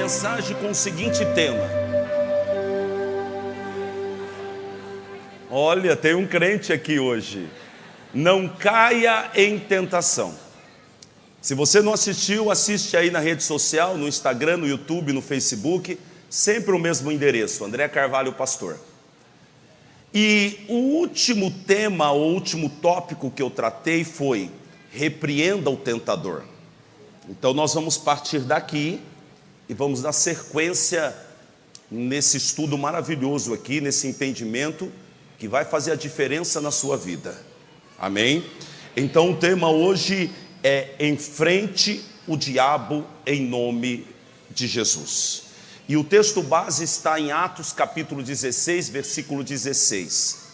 mensagem com o seguinte tema. Olha, tem um crente aqui hoje. Não caia em tentação. Se você não assistiu, assiste aí na rede social, no Instagram, no YouTube, no Facebook, sempre o mesmo endereço, André Carvalho Pastor. E o último tema, o último tópico que eu tratei foi: repreenda o tentador. Então nós vamos partir daqui e vamos dar sequência nesse estudo maravilhoso aqui, nesse entendimento que vai fazer a diferença na sua vida. Amém? Então o tema hoje é: enfrente o diabo em nome de Jesus. E o texto base está em Atos capítulo 16, versículo 16.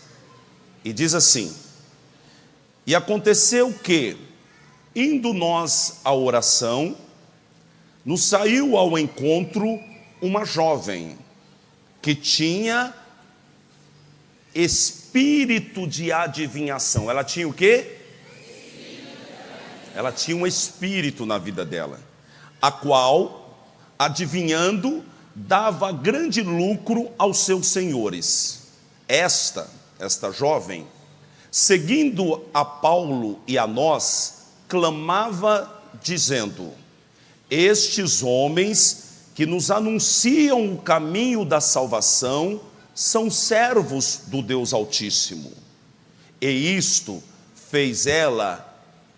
E diz assim: e aconteceu que, indo nós à oração, nos saiu ao encontro uma jovem que tinha espírito de adivinhação. Ela tinha o quê? Ela tinha um espírito na vida dela, a qual, adivinhando, dava grande lucro aos seus senhores. Esta jovem, seguindo a Paulo e a nós, clamava dizendo: estes homens que nos anunciam o caminho da salvação são servos do Deus Altíssimo. E isto fez ela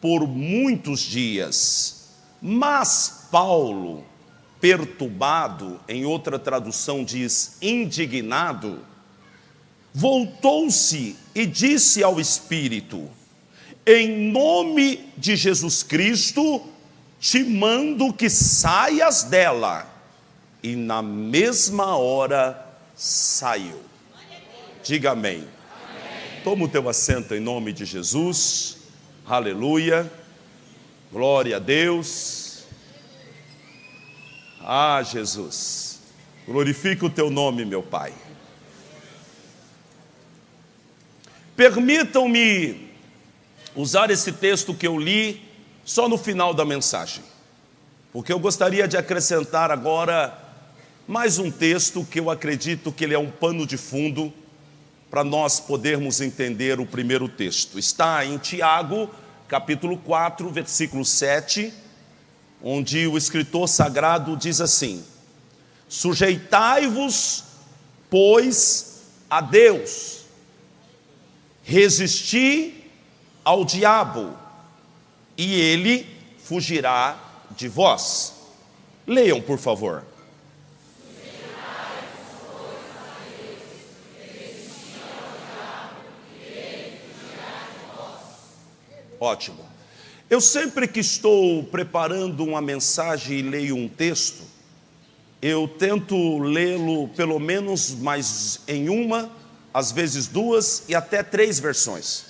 por muitos dias. Mas Paulo, perturbado, em outra tradução diz indignado, voltou-se e disse ao Espírito: em nome de Jesus Cristo, te mando que saias dela. E na mesma hora saiu. Diga amém. Toma o teu assento em nome de Jesus. Aleluia. Glória a Deus. Ah, Jesus, glorifica o teu nome, meu Pai. Permitam-me usar esse texto que eu li só no final da mensagem, porque eu gostaria de acrescentar agora mais um texto que eu acredito que ele é um pano de fundo para nós podermos entender o primeiro texto. Está em Tiago, capítulo 4, versículo 7, onde o escritor sagrado diz assim: sujeitai-vos, pois, a Deus, resisti ao diabo, e ele fugirá de vós. Leiam, por favor. Ótimo. Eu sempre que estou preparando uma mensagem e leio um texto, eu tento lê-lo pelo menos mais em uma, às vezes duas e até três versões,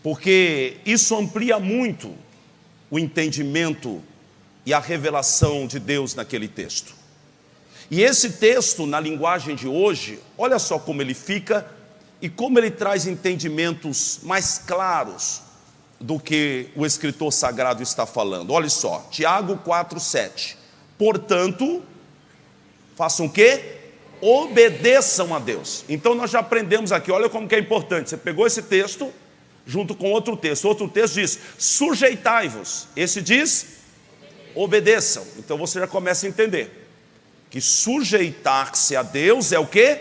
porque isso amplia muito o entendimento e a revelação de Deus naquele texto. E esse texto, na linguagem de hoje, olha só como ele fica e como ele traz entendimentos mais claros do que o escritor sagrado está falando. Olha só, Tiago 4:7. Portanto, façam o quê? Obedeçam a Deus. Então nós já aprendemos aqui, olha como que é importante. Você pegou esse texto junto com outro texto diz: sujeitai-vos. Esse diz: obedeçam. Então você já começa a entender que sujeitar-se a Deus é o quê?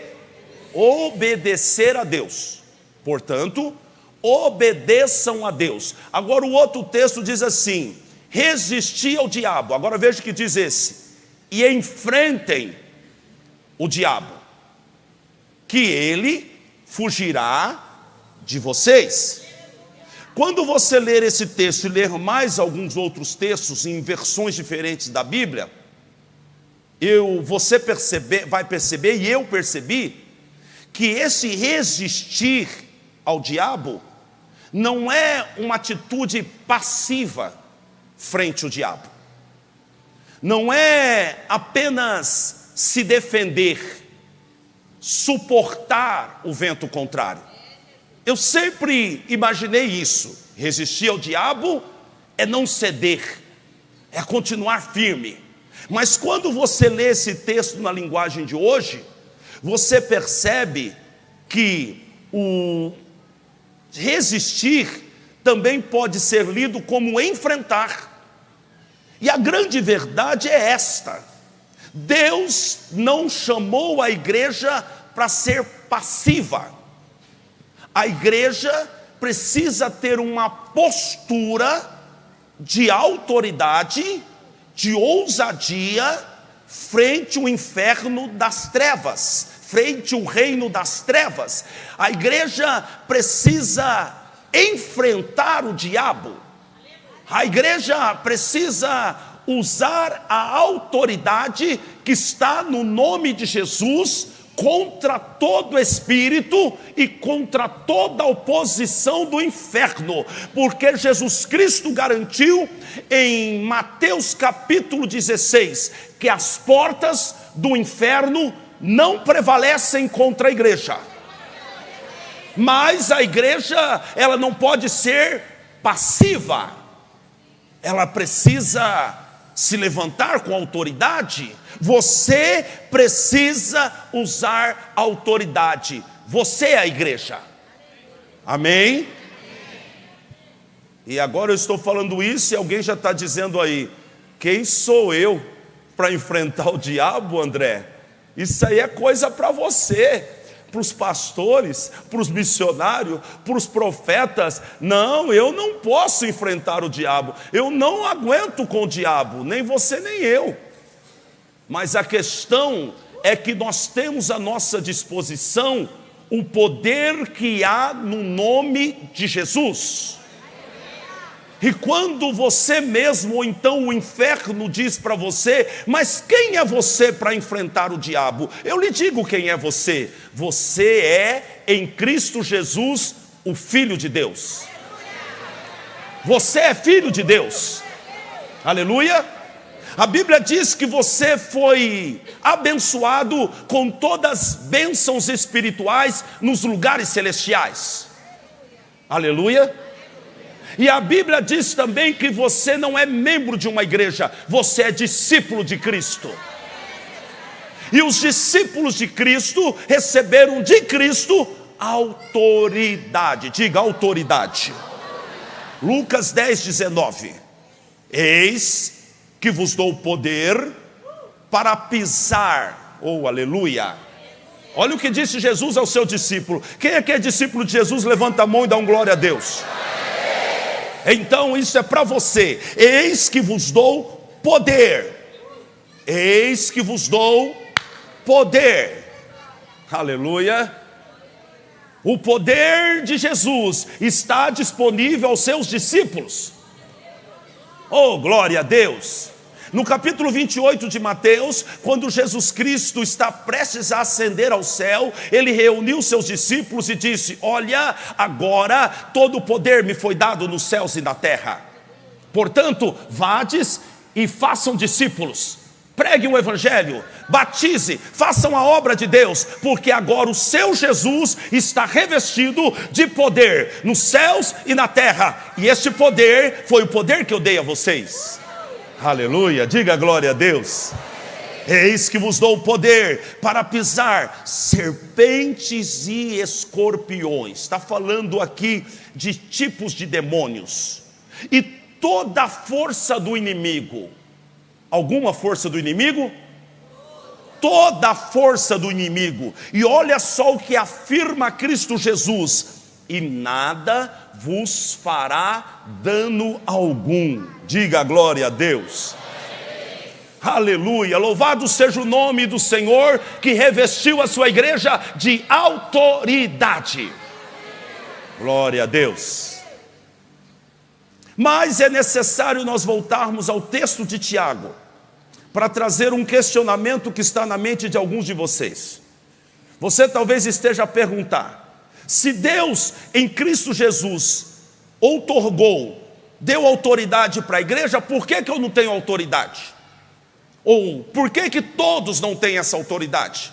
Obedecer a Deus. Portanto, obedeçam a Deus. Agora o outro texto diz assim: resistir ao diabo. Agora veja o que diz esse: e enfrentem o diabo, que ele fugirá de vocês. Quando você ler esse texto e ler mais alguns outros textos em versões diferentes da Bíblia, você vai perceber, e eu percebi, que esse resistir ao diabo não é uma atitude passiva frente ao diabo. Não é apenas se defender, suportar o vento contrário. Eu sempre imaginei isso. Resistir ao diabo é não ceder, é continuar firme. Mas quando você lê esse texto na linguagem de hoje, você percebe que o resistir também pode ser lido como enfrentar. E a grande verdade é esta: Deus não chamou a igreja para ser passiva. A igreja precisa ter uma postura de autoridade, de ousadia, frente ao inferno das trevas, frente ao reino das trevas. A igreja precisa enfrentar o diabo. A igreja precisa usar a autoridade que está no nome de Jesus contra todo espírito e contra toda oposição do inferno, porque Jesus Cristo garantiu em Mateus capítulo 16 que as portas do inferno não prevalecem contra a igreja. Mas a igreja, ela não pode ser passiva, ela precisa se levantar com autoridade. Você precisa usar autoridade. Você é a igreja. Amém? E agora eu estou falando isso e alguém já está dizendo aí: quem sou eu para enfrentar o diabo, André? Isso aí é coisa para você, para os pastores, para os missionários, para os profetas. Não, eu não posso enfrentar o diabo, eu não aguento com o diabo, nem você nem eu. Mas a questão é que nós temos à nossa disposição o poder que há no nome de Jesus. E quando você mesmo, ou então o inferno diz para você: mas quem é você para enfrentar o diabo? Eu lhe digo quem é você. Você é em Cristo Jesus o Filho de Deus. Você é filho de Deus. Aleluia. A Bíblia diz que você foi abençoado com todas as bênçãos espirituais nos lugares celestiais. Aleluia. E a Bíblia diz também que você não é membro de uma igreja, você é discípulo de Cristo. E os discípulos de Cristo receberam de Cristo autoridade. Diga autoridade. Lucas 10:19. Eis que vos dou poder para pisar, aleluia. Olha o que disse Jesus ao seu discípulo. Quem é que é discípulo de Jesus? Levanta a mão e dá um glória a Deus. Então isso é para você. Eis que vos dou poder. Eis que vos dou poder. Aleluia. O poder de Jesus está disponível aos seus discípulos. Oh, glória a Deus. No capítulo 28 de Mateus, quando Jesus Cristo está prestes a ascender ao céu, ele reuniu seus discípulos e disse: olha, agora todo o poder me foi dado nos céus e na terra. Portanto, vades e façam discípulos, preguem o evangelho, batize, façam a obra de Deus, porque agora o seu Jesus está revestido de poder nos céus e na terra. E este poder foi o poder que eu dei a vocês. Aleluia, diga glória a Deus. Eis que vos dou o poder para pisar serpentes e escorpiões. Está falando aqui de tipos de demônios. E toda a força do inimigo. Alguma força do inimigo? Toda a força do inimigo. E olha só o que afirma Cristo Jesus: e nada vos fará dano algum. Diga glória a Deus. Aleluia, louvado seja o nome do Senhor, que revestiu a sua igreja de autoridade. Glória a Deus. Mas é necessário nós voltarmos ao texto de Tiago, para trazer um questionamento que está na mente de alguns de vocês. Você talvez esteja a perguntar: se Deus em Cristo Jesus deu autoridade para a igreja, por que eu não tenho autoridade? Ou por que todos não têm essa autoridade?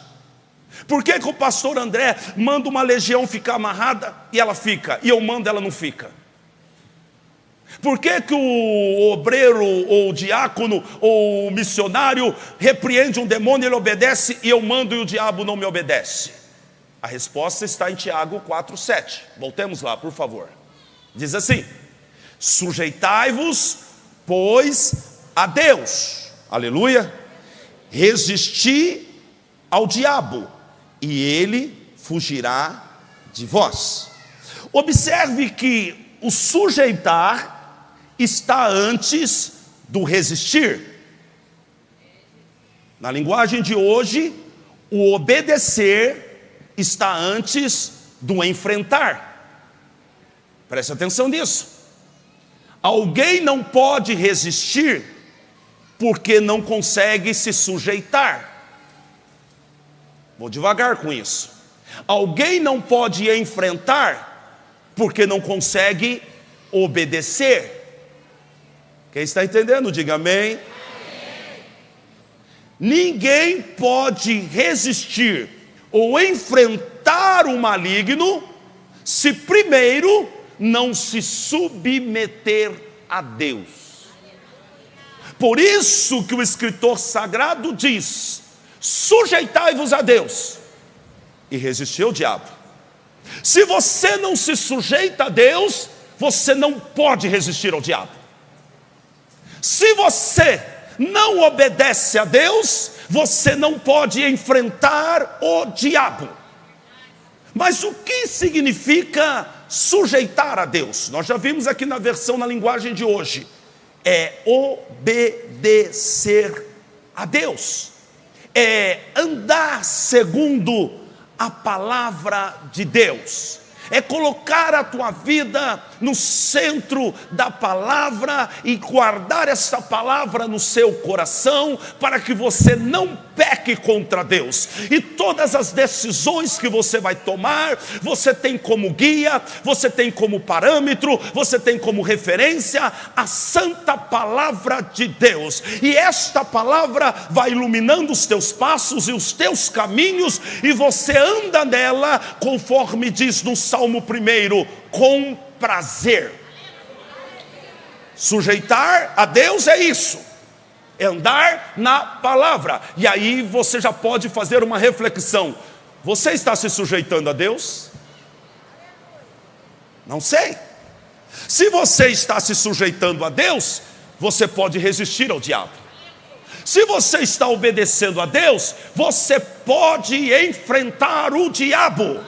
Por que o pastor André manda uma legião ficar amarrada e ela fica, e eu mando ela não fica? Por que que o obreiro, ou o diácono, ou o missionário repreende um demônio e ele obedece, e eu mando e o diabo não me obedece? A resposta está em Tiago 4,7. Voltemos lá, por favor. Diz assim: sujeitai-vos, pois, a Deus, aleluia, resisti ao diabo, e ele fugirá de vós. Observe que o sujeitar está antes do resistir. Na linguagem de hoje, o obedecer está antes do enfrentar. Preste atenção nisso. Alguém não pode resistir porque não consegue se sujeitar. Vou devagar com isso. Alguém não pode enfrentar porque não consegue obedecer. Quem está entendendo, diga amém. Amém. Ninguém pode resistir ou enfrentar o maligno se primeiro não se submeter a Deus. Por isso que o escritor sagrado diz: sujeitai-vos a Deus e resisti ao diabo. Se você não se sujeita a Deus, você não pode resistir ao diabo. Se você não obedece a Deus, você não pode enfrentar o diabo. Mas o que significa sujeitar a Deus? Nós já vimos aqui na versão, na linguagem de hoje. É obedecer a Deus. É andar segundo a palavra de Deus. É colocar a tua vida no centro da palavra e guardar essa palavra no seu coração, para que você não peque contra Deus. E todas as decisões que você vai tomar, você tem como guia, você tem como parâmetro, você tem como referência a santa palavra de Deus. E esta palavra vai iluminando os teus passos e os teus caminhos, e você anda nela, conforme diz no Salmo 1, com prazer. Sujeitar a Deus é isso, é andar na palavra. E aí você já pode fazer uma reflexão: você está se sujeitando a Deus? Não sei. Se você está se sujeitando a Deus, você pode resistir ao diabo. Se você está obedecendo a Deus, você pode enfrentar o diabo.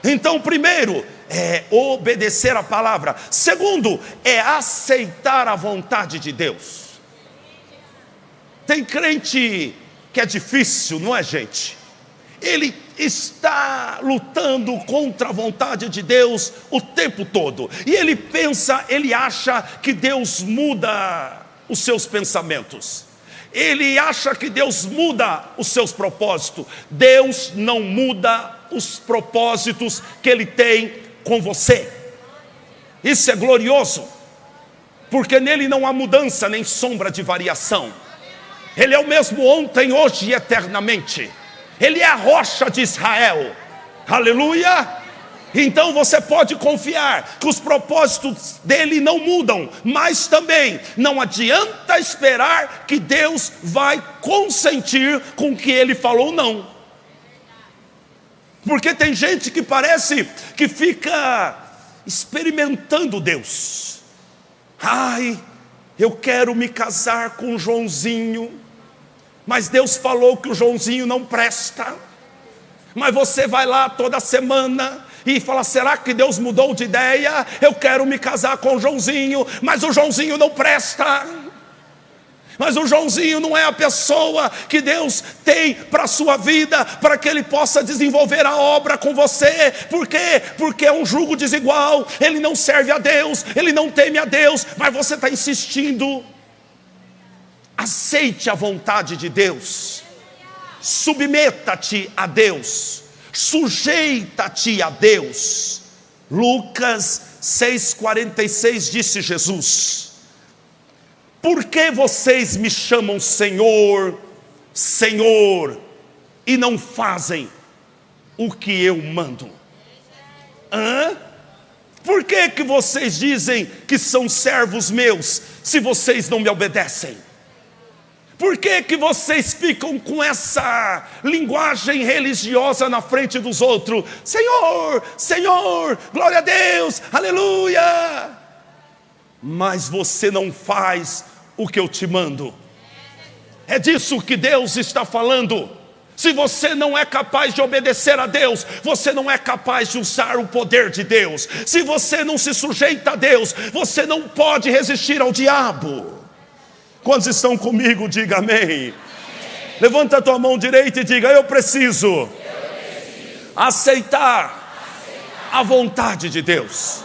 Então, primeiro, é obedecer a palavra. Segundo, é aceitar a vontade de Deus. Tem crente que é difícil, não é, gente? Ele está lutando contra a vontade de Deus o tempo todo. E ele pensa, ele acha que Deus muda os seus pensamentos. Ele acha que Deus muda os seus propósitos. Deus não muda os propósitos que Ele tem com você. Isso é glorioso, porque nele não há mudança nem sombra de variação. Ele é o mesmo ontem, hoje e eternamente. Ele é a rocha de Israel. Aleluia! Então você pode confiar que os propósitos dele não mudam, mas também não adianta esperar que Deus vai consentir com o que ele falou não. Porque tem gente que parece que fica experimentando Deus. Ai, eu quero me casar com o Joãozinho, mas Deus falou que o Joãozinho não presta. Mas você vai lá toda semana e fala: será que Deus mudou de ideia? Eu quero me casar com o Joãozinho, mas o Joãozinho não presta. Mas o Joãozinho não é a pessoa que Deus tem para a sua vida, para que ele possa desenvolver a obra com você. Por quê? Porque é um jugo desigual. Ele não serve a Deus, ele não teme a Deus, mas você está insistindo. Aceite a vontade de Deus. Submeta-te a Deus. Sujeita-te a Deus. Lucas 6,46 disse Jesus: por que vocês me chamam Senhor, Senhor, e não fazem o que eu mando? Por que vocês dizem que são servos meus, se vocês não me obedecem? Por que vocês ficam com essa linguagem religiosa na frente dos outros? Senhor, Senhor, glória a Deus, aleluia! Mas você não faz o que eu te mando. É disso que Deus está falando. Se você não é capaz de obedecer a Deus, você não é capaz de usar o poder de Deus. Se você não se sujeita a Deus, você não pode resistir ao diabo. Quantos estão comigo? Diga amém. Levanta a tua mão direita e diga: eu preciso aceitar a vontade de Deus.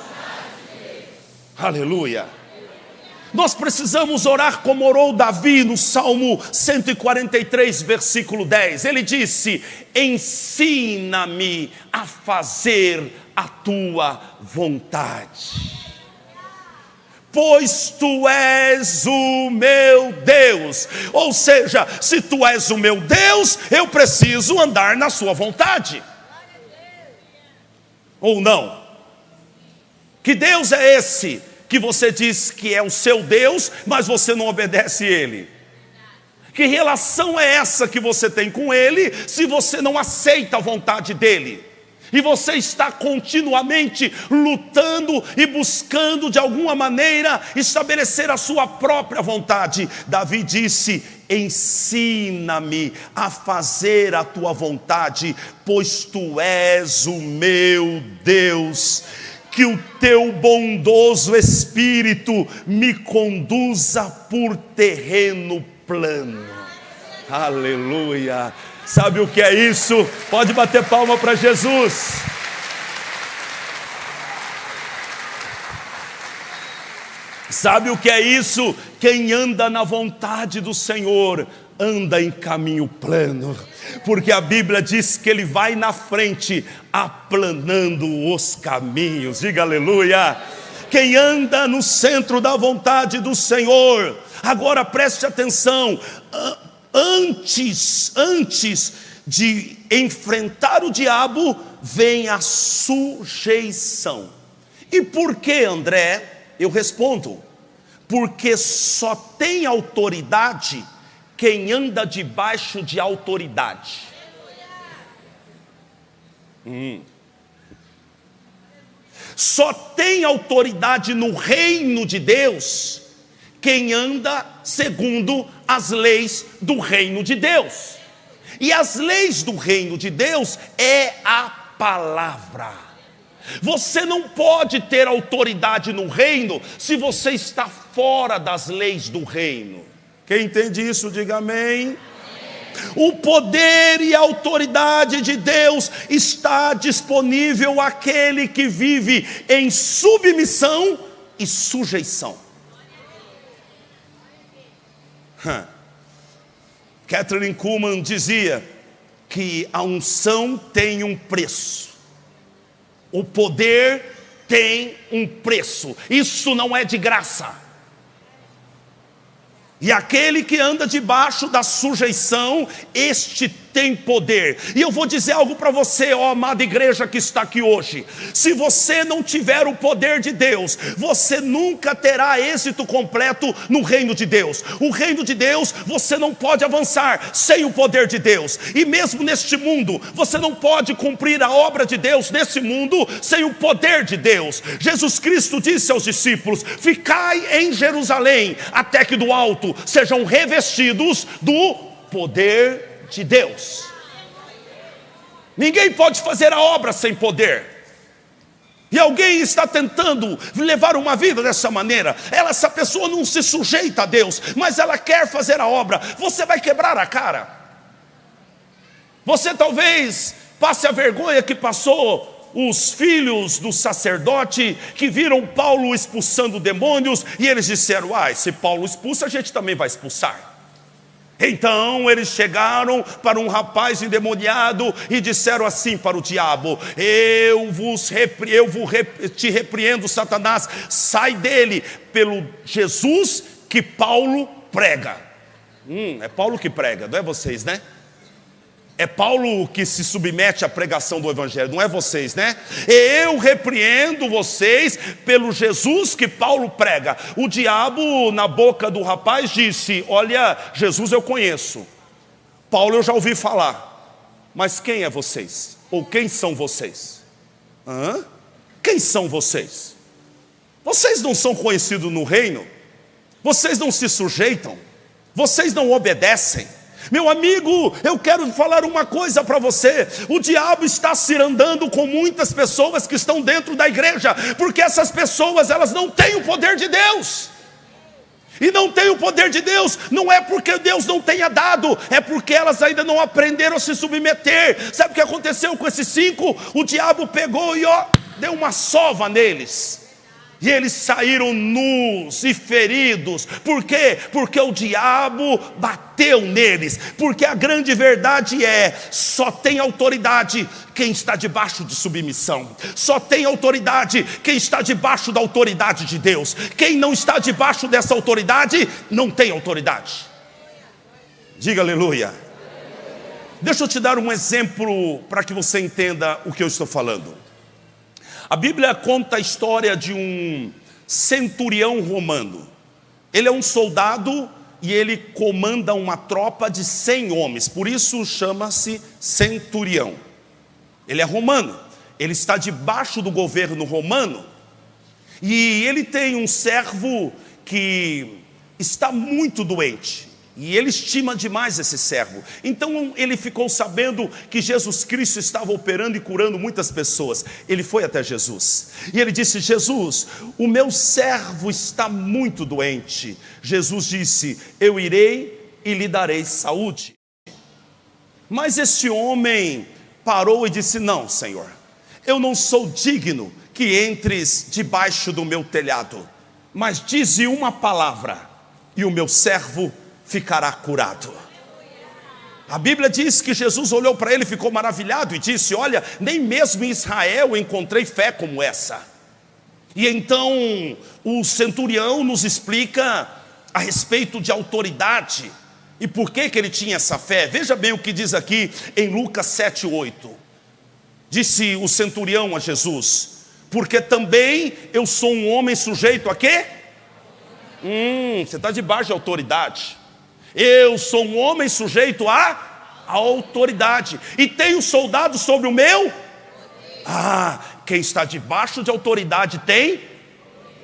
Aleluia. Nós precisamos orar como orou Davi no Salmo 143, versículo 10. Ele disse: ensina-me a fazer a tua vontade, pois tu és o meu Deus. Ou seja, se tu és o meu Deus, eu preciso andar na sua vontade. Ou não? Que Deus é esse que você diz que é o seu Deus, mas você não obedece Ele? Que relação é essa que você tem com Ele, se você não aceita a vontade dEle? E você está continuamente lutando e buscando de alguma maneira estabelecer a sua própria vontade. Davi disse: ensina-me a fazer a tua vontade, pois tu és o meu Deus. Que o teu bondoso Espírito me conduza por terreno plano. Aleluia. Sabe o que é isso? Pode bater palma para Jesus. Sabe o que é isso? Quem anda na vontade do Senhor anda em caminho plano, porque a Bíblia diz que Ele vai na frente, aplanando os caminhos. Diga aleluia. Quem anda no centro da vontade do Senhor. Agora preste atenção. Antes de enfrentar o diabo, vem a sujeição. E por que, André? Eu respondo: porque só tem autoridade quem anda debaixo de autoridade. Só tem autoridade no reino de Deus quem anda segundo as leis do reino de Deus. E as leis do reino de Deus é a palavra. Você não pode ter autoridade no reino se você está fora das leis do reino. Quem entende isso, diga amém. O poder e a autoridade de Deus está disponível àquele que vive em submissão e sujeição. Kathryn Kuhlman dizia que a unção tem um preço, o poder tem um preço, isso não é de graça. E aquele que anda debaixo da sujeição, este tem poder. E eu vou dizer algo para você, ó amada igreja que está aqui hoje: se você não tiver o poder de Deus, você nunca terá êxito completo no reino de Deus. O reino de Deus, você não pode avançar sem o poder de Deus. E mesmo neste mundo, você não pode cumprir a obra de Deus nesse mundo sem o poder de Deus. Jesus Cristo disse aos discípulos: ficai em Jerusalém, até que do alto sejam revestidos do poder de Deus. Ninguém pode fazer a obra sem poder. E alguém está tentando levar uma vida dessa maneira. Essa pessoa não se sujeita a Deus, mas ela quer fazer a obra. Você vai quebrar a cara. Você talvez passe a vergonha que passou os filhos do sacerdote, que viram Paulo expulsando demônios, e eles disseram: se Paulo expulsa, a gente também vai expulsar. Então eles chegaram para um rapaz endemoniado e disseram assim para o diabo: te repreendo, Satanás, sai dele, pelo Jesus que Paulo prega. É Paulo que prega, não é vocês, né? É Paulo que se submete à pregação do evangelho, não é vocês, né? Eu repreendo vocês pelo Jesus que Paulo prega. O diabo na boca do rapaz disse: olha, Jesus eu conheço, Paulo eu já ouvi falar, mas quem é vocês? Ou quem são vocês? Quem são vocês? Vocês não são conhecidos no reino? Vocês não se sujeitam? Vocês não obedecem? Meu amigo, eu quero falar uma coisa para você: o diabo está cirandando com muitas pessoas que estão dentro da igreja, porque essas pessoas, elas não têm o poder de Deus. E não tem o poder de Deus, não é porque Deus não tenha dado, é porque elas ainda não aprenderam a se submeter. Sabe o que aconteceu com esses 5? O diabo pegou e deu uma sova neles. E eles saíram nus e feridos. Por quê? Porque o diabo bateu neles. Porque a grande verdade é: só tem autoridade quem está debaixo de submissão. Só tem autoridade quem está debaixo da autoridade de Deus. Quem não está debaixo dessa autoridade, não tem autoridade. Diga aleluia. Deixa eu te dar um exemplo para que você entenda o que eu estou falando. A Bíblia conta a história de um centurião romano. Ele é um soldado e ele comanda uma tropa de 100 homens. Por isso chama-se centurião. Ele é romano. Ele está debaixo do governo romano. E ele tem um servo que está muito doente. E ele estima demais esse servo. Então ele ficou sabendo que Jesus Cristo estava operando e curando muitas pessoas. Ele foi até Jesus e ele disse: Jesus, o meu servo está muito doente. Jesus disse: eu irei e lhe darei saúde. Mas este homem parou e disse: não, Senhor, eu não sou digno que entres debaixo do meu telhado, mas dize uma palavra e o meu servo ficará curado. A Bíblia diz que Jesus olhou para ele, ficou maravilhado e disse: olha, nem mesmo em Israel encontrei fé como essa. E então o centurião nos explica a respeito de autoridade e por que ele tinha essa fé. Veja bem o que diz aqui em Lucas 7:8. Disse o centurião a Jesus: porque também eu sou um homem sujeito a quê? Você está debaixo de autoridade. Eu sou um homem sujeito à autoridade e tenho soldados sobre o meu. Quem está debaixo de autoridade tem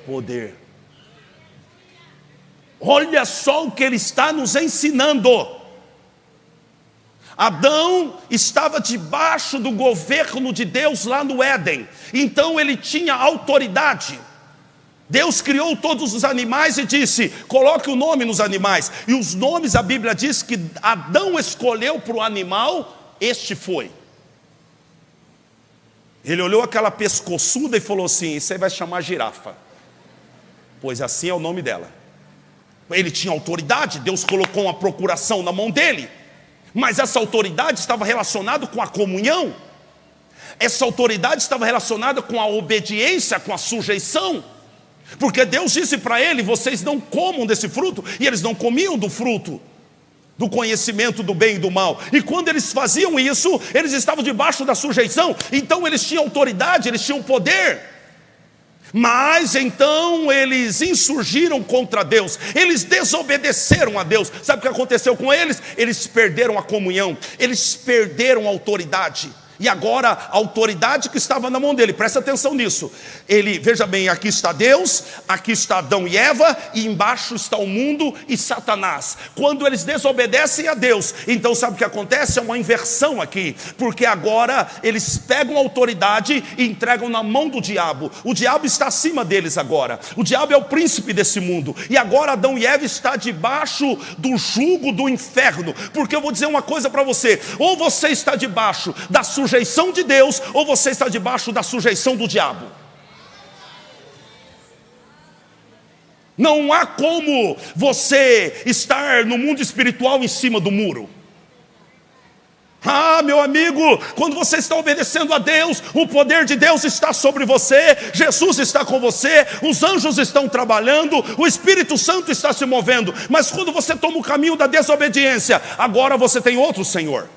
poder. Olha só o que ele está nos ensinando. Adão estava debaixo do governo de Deus lá no Éden, então ele tinha autoridade. Deus criou todos os animais e disse: coloque o nome nos animais. E os nomes, a Bíblia diz que Adão escolheu para o animal, este foi. Ele olhou aquela pescoçuda e falou assim: isso aí vai chamar girafa, pois assim é o nome dela. Ele tinha autoridade, Deus colocou uma procuração na mão dele. Mas essa autoridade estava relacionada com a comunhão. Essa autoridade estava relacionada com a obediência, com a sujeição. Porque Deus disse para ele: vocês não comam desse fruto. E eles não comiam do fruto do conhecimento do bem e do mal. E quando eles faziam isso, eles estavam debaixo da sujeição. Então eles tinham autoridade, eles tinham poder. Mas então eles insurgiram contra Deus. Eles desobedeceram a Deus. Sabe o que aconteceu com eles? Eles perderam a comunhão. Eles perderam a autoridade. E agora a autoridade que estava na mão dele, presta atenção nisso. Ele, veja bem, aqui está Deus, aqui está Adão e Eva, e embaixo está o mundo e Satanás. Quando eles desobedecem a Deus, então sabe o que acontece? É uma inversão aqui, porque agora eles pegam a autoridade e entregam na mão do diabo. O diabo está acima deles agora. O diabo é o príncipe desse mundo. E agora Adão e Eva estão debaixo do jugo do inferno. Porque eu vou dizer uma coisa para você: ou você está debaixo da sujeição de Deus, ou você está debaixo da sujeição do diabo. Não há como você estar no mundo espiritual em cima do muro. Meu amigo, quando você está obedecendo a Deus, o poder de Deus está sobre você, Jesus está com você, os anjos estão trabalhando, o Espírito Santo está se movendo. Mas quando você toma o caminho da desobediência, agora você tem outro Senhor.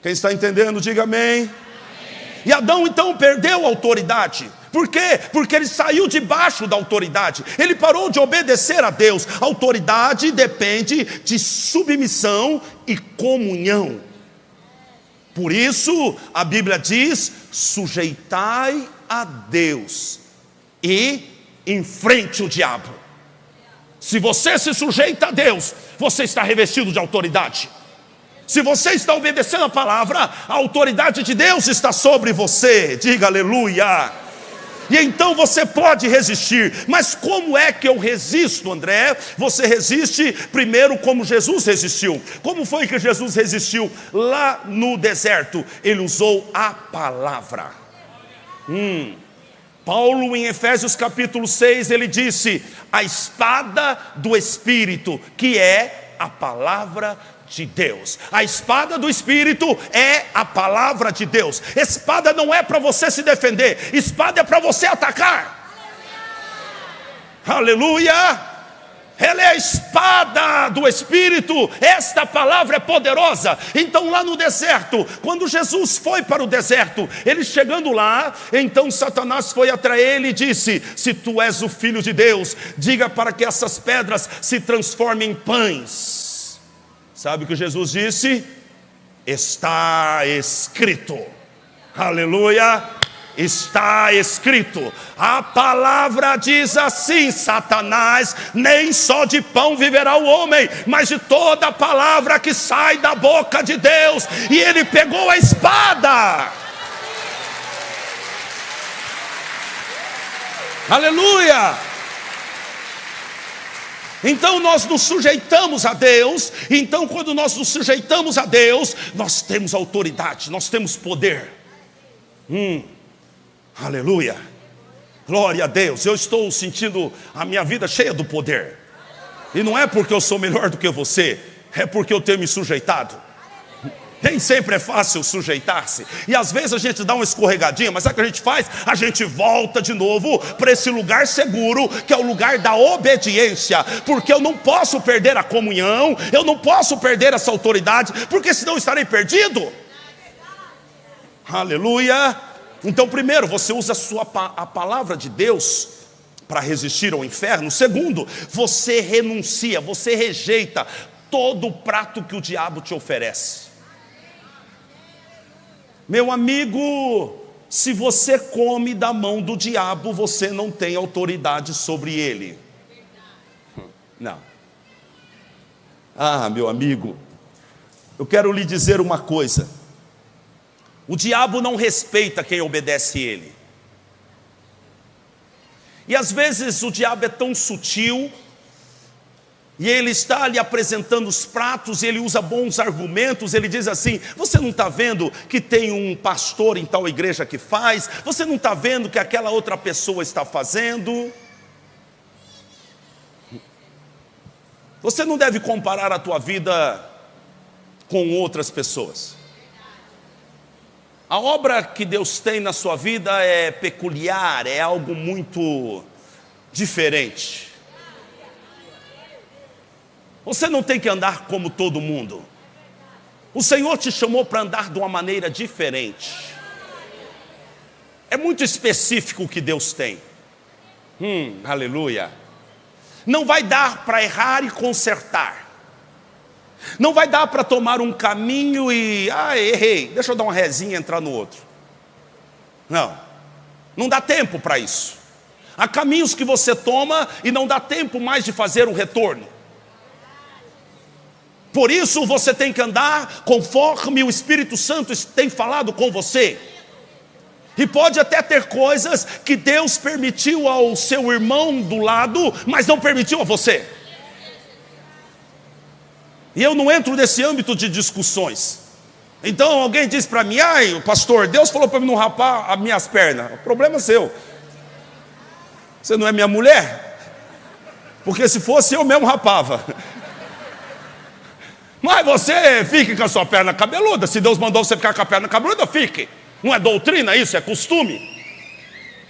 Quem está entendendo, diga amém. E Adão então perdeu a autoridade. Por quê? Porque ele saiu debaixo da autoridade. Ele parou de obedecer a Deus. A autoridade depende de submissão e comunhão. Por isso a Bíblia diz: sujeitai a Deus e enfrente o diabo. Se você se sujeita a Deus, você está revestido de autoridade. Se você está obedecendo a palavra, a autoridade de Deus está sobre você. Diga aleluia. E então você pode resistir. Mas como é que eu resisto, André? Você resiste primeiro como Jesus resistiu. Como foi que Jesus resistiu? Lá no deserto, ele usou a palavra. Paulo, em Efésios capítulo 6, ele disse: a espada do Espírito, que é a palavra de Deus. A espada do Espírito é a palavra de Deus. Espada não é para você se defender, espada é para você atacar. Aleluia! Ela é a espada do Espírito. Esta palavra é poderosa. Então lá no deserto, quando Jesus foi para o deserto, ele chegando lá, então Satanás foi atrás dele e disse: se tu és o Filho de Deus, diga para que essas pedras se transformem em pães. Sabe o que Jesus disse? Está escrito. Aleluia. Está escrito. A palavra diz assim: Satanás, nem só de pão viverá o homem, mas de toda a palavra que sai da boca de Deus. E ele pegou a espada. Aleluia. Então nós nos sujeitamos a Deus. Então quando nós nos sujeitamos a Deus, nós temos autoridade, nós temos poder. Aleluia. Glória a Deus. Eu estou sentindo a minha vida cheia do poder. E não é porque eu sou melhor do que você, é porque eu tenho me sujeitado. Nem sempre é fácil sujeitar-se. E às vezes a gente dá uma escorregadinha, mas sabe o que a gente faz? A gente volta de novo para esse lugar seguro, que é o lugar da obediência. Porque eu não posso perder a comunhão, eu não posso perder essa autoridade, porque senão eu estarei perdido. Aleluia. Então primeiro, você usa a palavra de Deus para resistir ao inferno. Segundo, você renuncia, você rejeita todo o prato que o diabo te oferece. Meu amigo, se você come da mão do diabo, você não tem autoridade sobre ele. Não. Ah, meu amigo, eu quero lhe dizer uma coisa. O diabo não respeita quem obedece a ele. E às vezes o diabo é tão sutil, e ele está lhe apresentando os pratos, e ele usa bons argumentos. Ele diz assim: você não está vendo que tem um pastor em tal igreja que faz? Você não está vendo que aquela outra pessoa está fazendo? Você não deve comparar a tua vida com outras pessoas. A obra que Deus tem na sua vida é peculiar, é algo muito diferente. Você não tem que andar como todo mundo. O Senhor te chamou para andar de uma maneira diferente. É muito específico o que Deus tem. Aleluia. Não vai dar para errar e consertar. Não vai dar para tomar um caminho e errei, deixa eu dar uma rezinha e entrar no outro. Não dá tempo para isso. Há caminhos que você toma e não dá tempo mais de fazer um retorno. Por isso você tem que andar conforme o Espírito Santo tem falado com você. E pode até ter coisas que Deus permitiu ao seu irmão do lado, mas não permitiu a você. E eu não entro nesse âmbito de discussões. Então alguém diz para mim: pastor, Deus falou para mim não rapar as minhas pernas. O problema é seu. Você não é minha mulher? Porque se fosse eu mesmo rapava. Mas você fique com a sua perna cabeluda. Se Deus mandou você ficar com a perna cabeluda, fique. Não é doutrina isso, é costume.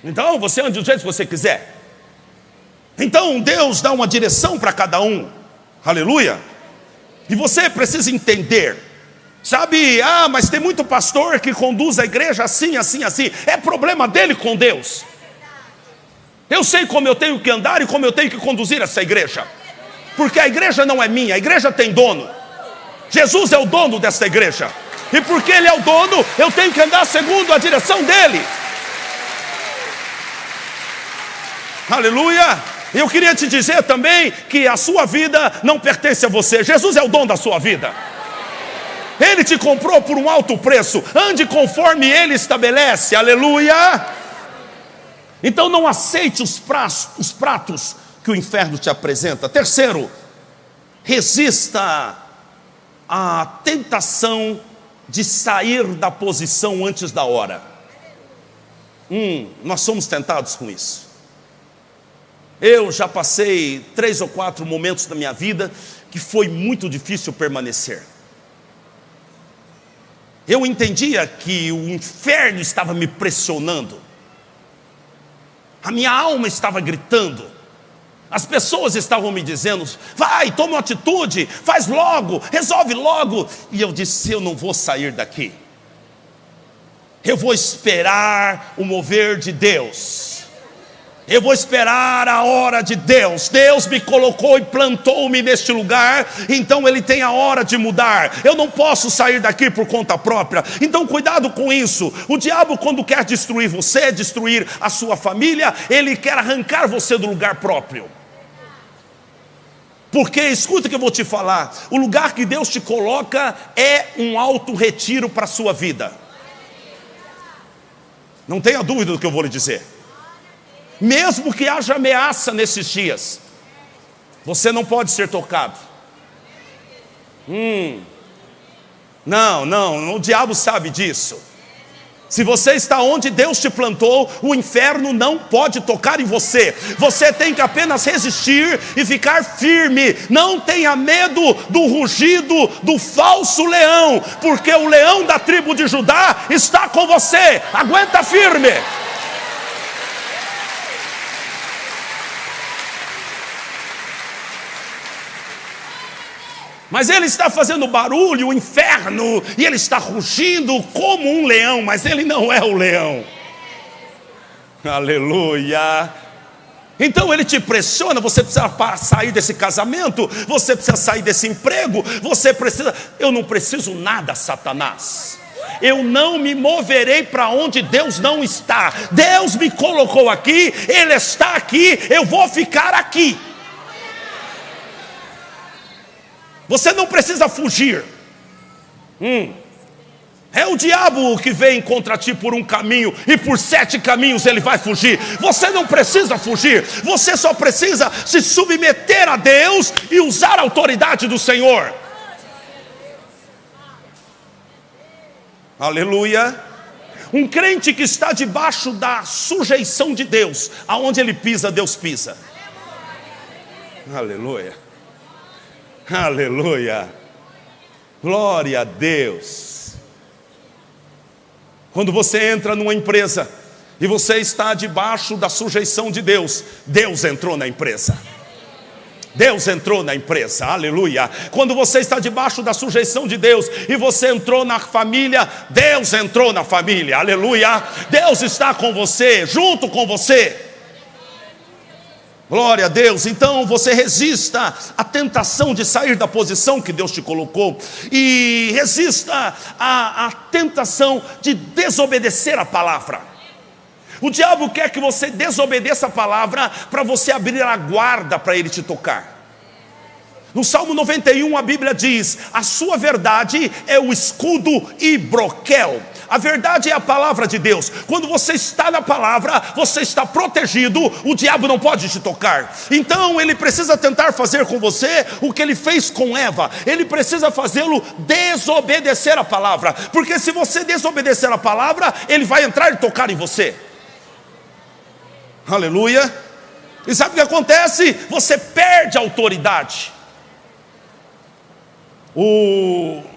Então você ande do jeito que você quiser. Então Deus dá uma direção para cada um. Aleluia. E você precisa entender Sabe, mas tem muito pastor que conduz a igreja assim, assim, assim. É problema dele com Deus. Eu sei como eu tenho que andar e como eu tenho que conduzir essa igreja. Porque a igreja não é minha, a igreja tem dono. Jesus é o dono dessa igreja. E porque Ele é o dono, eu tenho que andar segundo a direção dEle. Aleluia. Eu queria te dizer também que a sua vida não pertence a você. Jesus é o dono da sua vida. Ele te comprou por um alto preço. Ande conforme Ele estabelece. Aleluia. Então não aceite os pratos que o inferno te apresenta. Terceiro, resista à tentação de sair da posição antes da hora. Nós somos tentados com isso. Eu já passei 3 ou 4 momentos da minha vida que foi muito difícil permanecer. Eu entendia que o inferno estava me pressionando. A minha alma estava gritando. As pessoas estavam me dizendo: vai, toma uma atitude, faz logo, resolve logo. E eu disse: eu não vou sair daqui. Eu vou esperar o mover de Deus. Eu vou esperar a hora de Deus. Deus me colocou e plantou-me neste lugar, então Ele tem a hora de mudar. Eu não posso sair daqui por conta própria. Então cuidado com isso. O diabo, quando quer destruir você, destruir a sua família, ele quer arrancar você do lugar próprio. Porque, escuta o que eu vou te falar, o lugar que Deus te coloca é um alto retiro para a sua vida. Não tenha dúvida do que eu vou lhe dizer. Mesmo que haja ameaça nesses dias, você não pode ser tocado. Não, o diabo sabe disso. Se você está onde Deus te plantou, o inferno não pode tocar em você. Você tem que apenas resistir e ficar firme. Não tenha medo do rugido do falso leão, porque o leão da tribo de Judá está com você. Aguenta firme. Mas ele está fazendo barulho, o inferno, e ele está rugindo como um leão, mas ele não é o leão. Aleluia. Então ele te pressiona, você precisa sair desse casamento, você precisa sair desse emprego, você precisa... Eu não preciso nada, Satanás. Eu não me moverei para onde Deus não está. Deus me colocou aqui, Ele está aqui, eu vou ficar aqui. Você não precisa fugir. É o diabo que vem contra ti por um caminho, e por 7 caminhos ele vai fugir. Você não precisa fugir. Você só precisa se submeter a Deus e usar a autoridade do Senhor. Aleluia. Um crente que está debaixo da sujeição de Deus, aonde ele pisa, Deus pisa. Aleluia. Aleluia. Glória a Deus. Quando você entra numa empresa e você está debaixo da sujeição de Deus, Deus entrou na empresa. Deus entrou na empresa, aleluia. Quando você está debaixo da sujeição de Deus e você entrou na família, Deus entrou na família, aleluia. Deus está com você, junto com você. Glória a Deus. Então você resista à tentação de sair da posição que Deus te colocou, e resista à tentação de desobedecer a palavra. O diabo quer que você desobedeça a palavra para você abrir a guarda para ele te tocar. No Salmo 91 a Bíblia diz: a sua verdade é o escudo e broquel. A verdade é a palavra de Deus. Quando você está na palavra, você está protegido, o diabo não pode te tocar. Então ele precisa tentar fazer com você o que ele fez com Eva. Ele precisa fazê-lo desobedecer a palavra, porque se você desobedecer a palavra, ele vai entrar e tocar em você. Aleluia. E sabe o que acontece? Você perde a autoridade.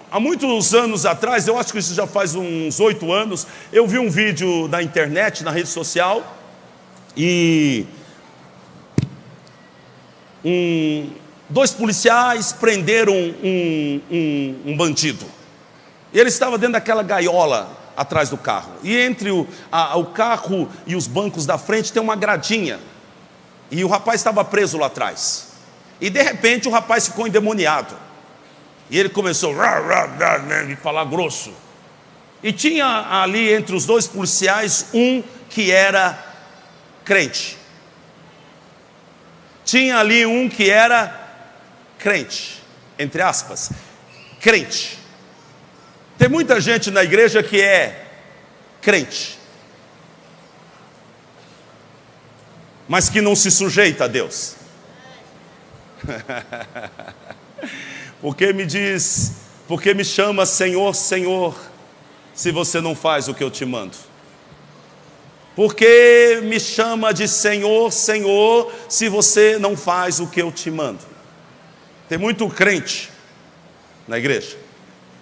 Há muitos anos atrás, eu acho que isso já faz uns 8 anos, eu vi um vídeo na internet, na rede social, e 2 policiais prenderam um bandido. E ele estava dentro daquela gaiola atrás do carro. E entre o carro e os bancos da frente tem uma gradinha. E o rapaz estava preso lá atrás. E de repente o rapaz ficou endemoniado. E ele começou a falar grosso. E tinha ali entre os dois policiais um que era crente. Tinha ali um que era crente, entre aspas, crente. Tem muita gente na igreja que é crente, mas que não se sujeita a Deus. Porque me chama Senhor, Senhor, se você não faz o que eu te mando? Porque me chama de Senhor, Senhor, se você não faz o que eu te mando? Tem muito crente na igreja.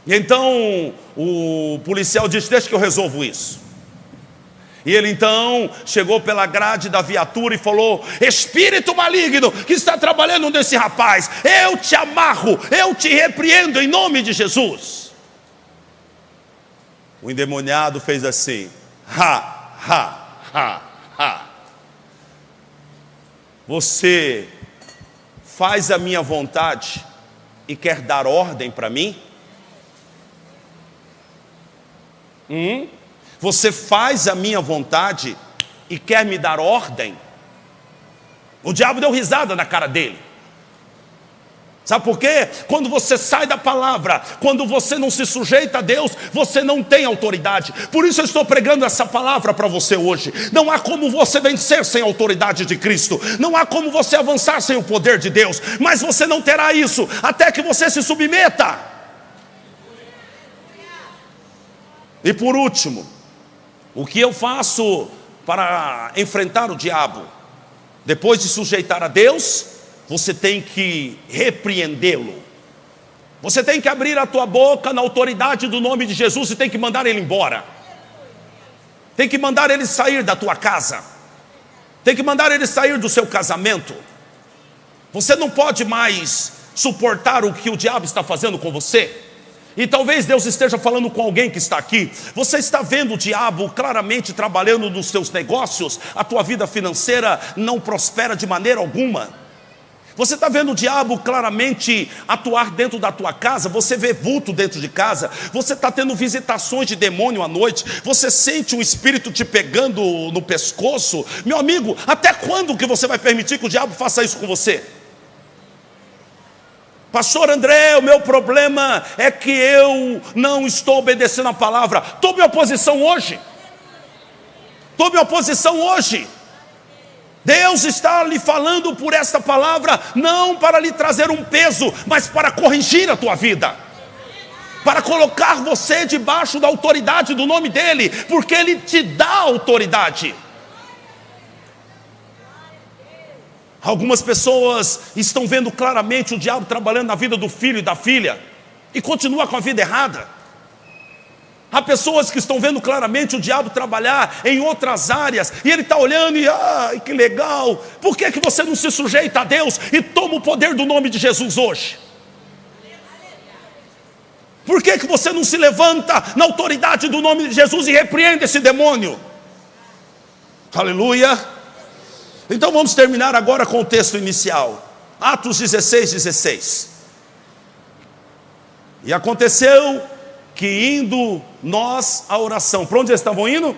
E então o policial disse: deixa que eu resolvo isso. E ele então chegou pela grade da viatura e falou: espírito maligno que está trabalhando nesse rapaz, eu te amarro, eu te repreendo em nome de Jesus. O endemoniado fez assim: ha, ha, ha, ha. Você faz a minha vontade e quer dar ordem para mim? Você faz a minha vontade e quer me dar ordem? O diabo deu risada na cara dele. Sabe por quê? Quando você sai da palavra, quando você não se sujeita a Deus, você não tem autoridade. Por isso eu estou pregando essa palavra para você hoje. Não há como você vencer sem a autoridade de Cristo. Não há como você avançar sem o poder de Deus. Mas você não terá isso até que você se submeta. E por último, o que eu faço para enfrentar o diabo? Depois de sujeitar a Deus, você tem que repreendê-lo. Você tem que abrir a tua boca na autoridade do nome de Jesus e tem que mandar ele embora. Tem que mandar ele sair da tua casa. Tem que mandar ele sair do seu casamento. Você não pode mais suportar o que o diabo está fazendo com você. E talvez Deus esteja falando com alguém que está aqui. Você está vendo o diabo claramente trabalhando nos seus negócios. A tua vida financeira não prospera de maneira alguma. Você está vendo o diabo claramente atuar dentro da tua casa. Você vê vulto dentro de casa. Você está tendo visitações de demônio à noite. Você sente o espírito te pegando no pescoço. Meu amigo, até quando que você vai permitir que o diabo faça isso com você? Pastor André, o meu problema é que eu não estou obedecendo a palavra. Tome a posição hoje. Tome a posição hoje. Deus está lhe falando por esta palavra, não para lhe trazer um peso, mas para corrigir a tua vida. Para colocar você debaixo da autoridade do nome dEle, porque Ele te dá autoridade. Algumas pessoas estão vendo claramente o diabo trabalhando na vida do filho e da filha e continua com a vida errada. Há pessoas que estão vendo claramente o diabo trabalhar em outras áreas e ele está olhando e, ai, que legal. Por que você não se sujeita a Deus e toma o poder do nome de Jesus hoje? Por que você não se levanta na autoridade do nome de Jesus e repreende esse demônio? Aleluia. Então vamos terminar agora com o texto inicial. Atos 16:16. E aconteceu que indo nós à oração. Para onde eles estavam indo?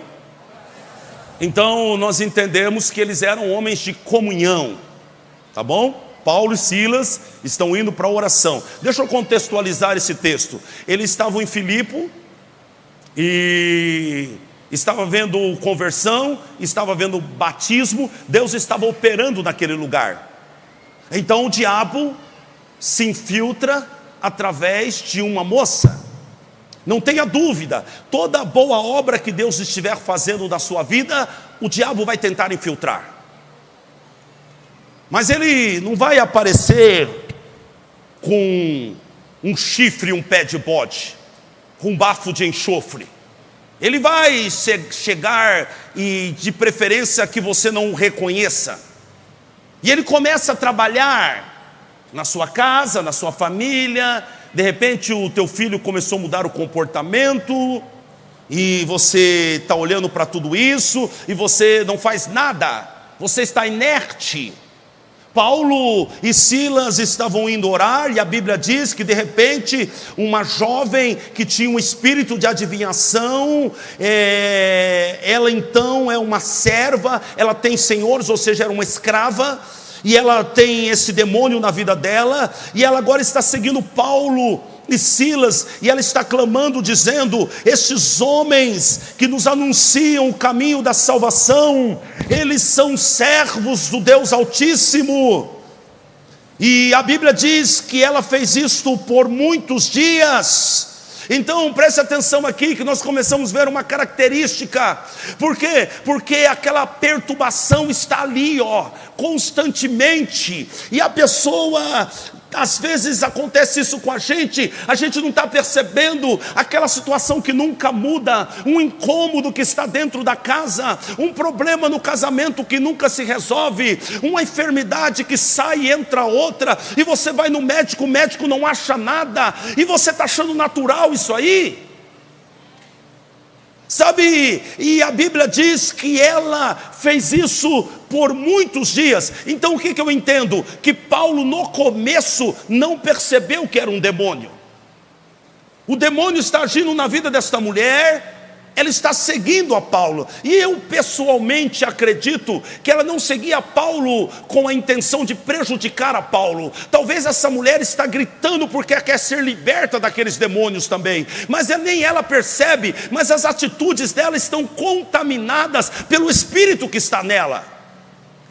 Então nós entendemos que eles eram homens de comunhão. Tá bom? Paulo e Silas estão indo para a oração. Deixa eu contextualizar esse texto. Eles estavam em Filipe e estava vendo conversão, estava vendo batismo. Deus estava operando naquele lugar. Então o diabo se infiltra através de uma moça. Não tenha dúvida, toda boa obra que Deus estiver fazendo na sua vida, o diabo vai tentar infiltrar. Mas ele não vai aparecer com um chifre, um pé de bode, com um bafo de enxofre. Ele vai chegar e de preferência que você não o reconheça. E ele começa a trabalhar na sua casa, na sua família, De repente o teu filho começou a mudar o comportamento, e você está olhando para tudo isso, e você não faz nada, você está inerte. Paulo e Silas estavam indo orar, e a Bíblia diz que de repente uma jovem que tinha um espírito de adivinhação, ela então é uma serva, ela tem senhores, ou seja, era uma escrava, e ela tem esse demônio na vida dela, e ela agora está seguindo Paulo e Silas, e ela está clamando, dizendo: estes homens que nos anunciam o caminho da salvação, eles são servos do Deus Altíssimo. E a Bíblia diz que ela fez isto por muitos dias. Então preste atenção aqui, que nós começamos a ver uma característica. Por quê? Porque aquela perturbação está ali, constantemente, e a pessoa, às vezes acontece isso com a gente não está percebendo aquela situação que nunca muda, um incômodo que está dentro da casa, um problema no casamento que nunca se resolve, uma enfermidade que sai e entra outra, e você vai no médico, o médico não acha nada, e você está achando natural isso aí, sabe? E a Bíblia diz que ela fez isso por muitos dias. Então o que eu entendo? Que Paulo no começo não percebeu que era um demônio. O demônio está agindo na vida desta mulher, ela está seguindo a Paulo, e eu pessoalmente acredito que ela não seguia Paulo com a intenção de prejudicar a Paulo. Talvez essa mulher está gritando porque quer ser liberta daqueles demônios também, mas nem ela percebe, mas as atitudes dela estão contaminadas pelo espírito que está nela.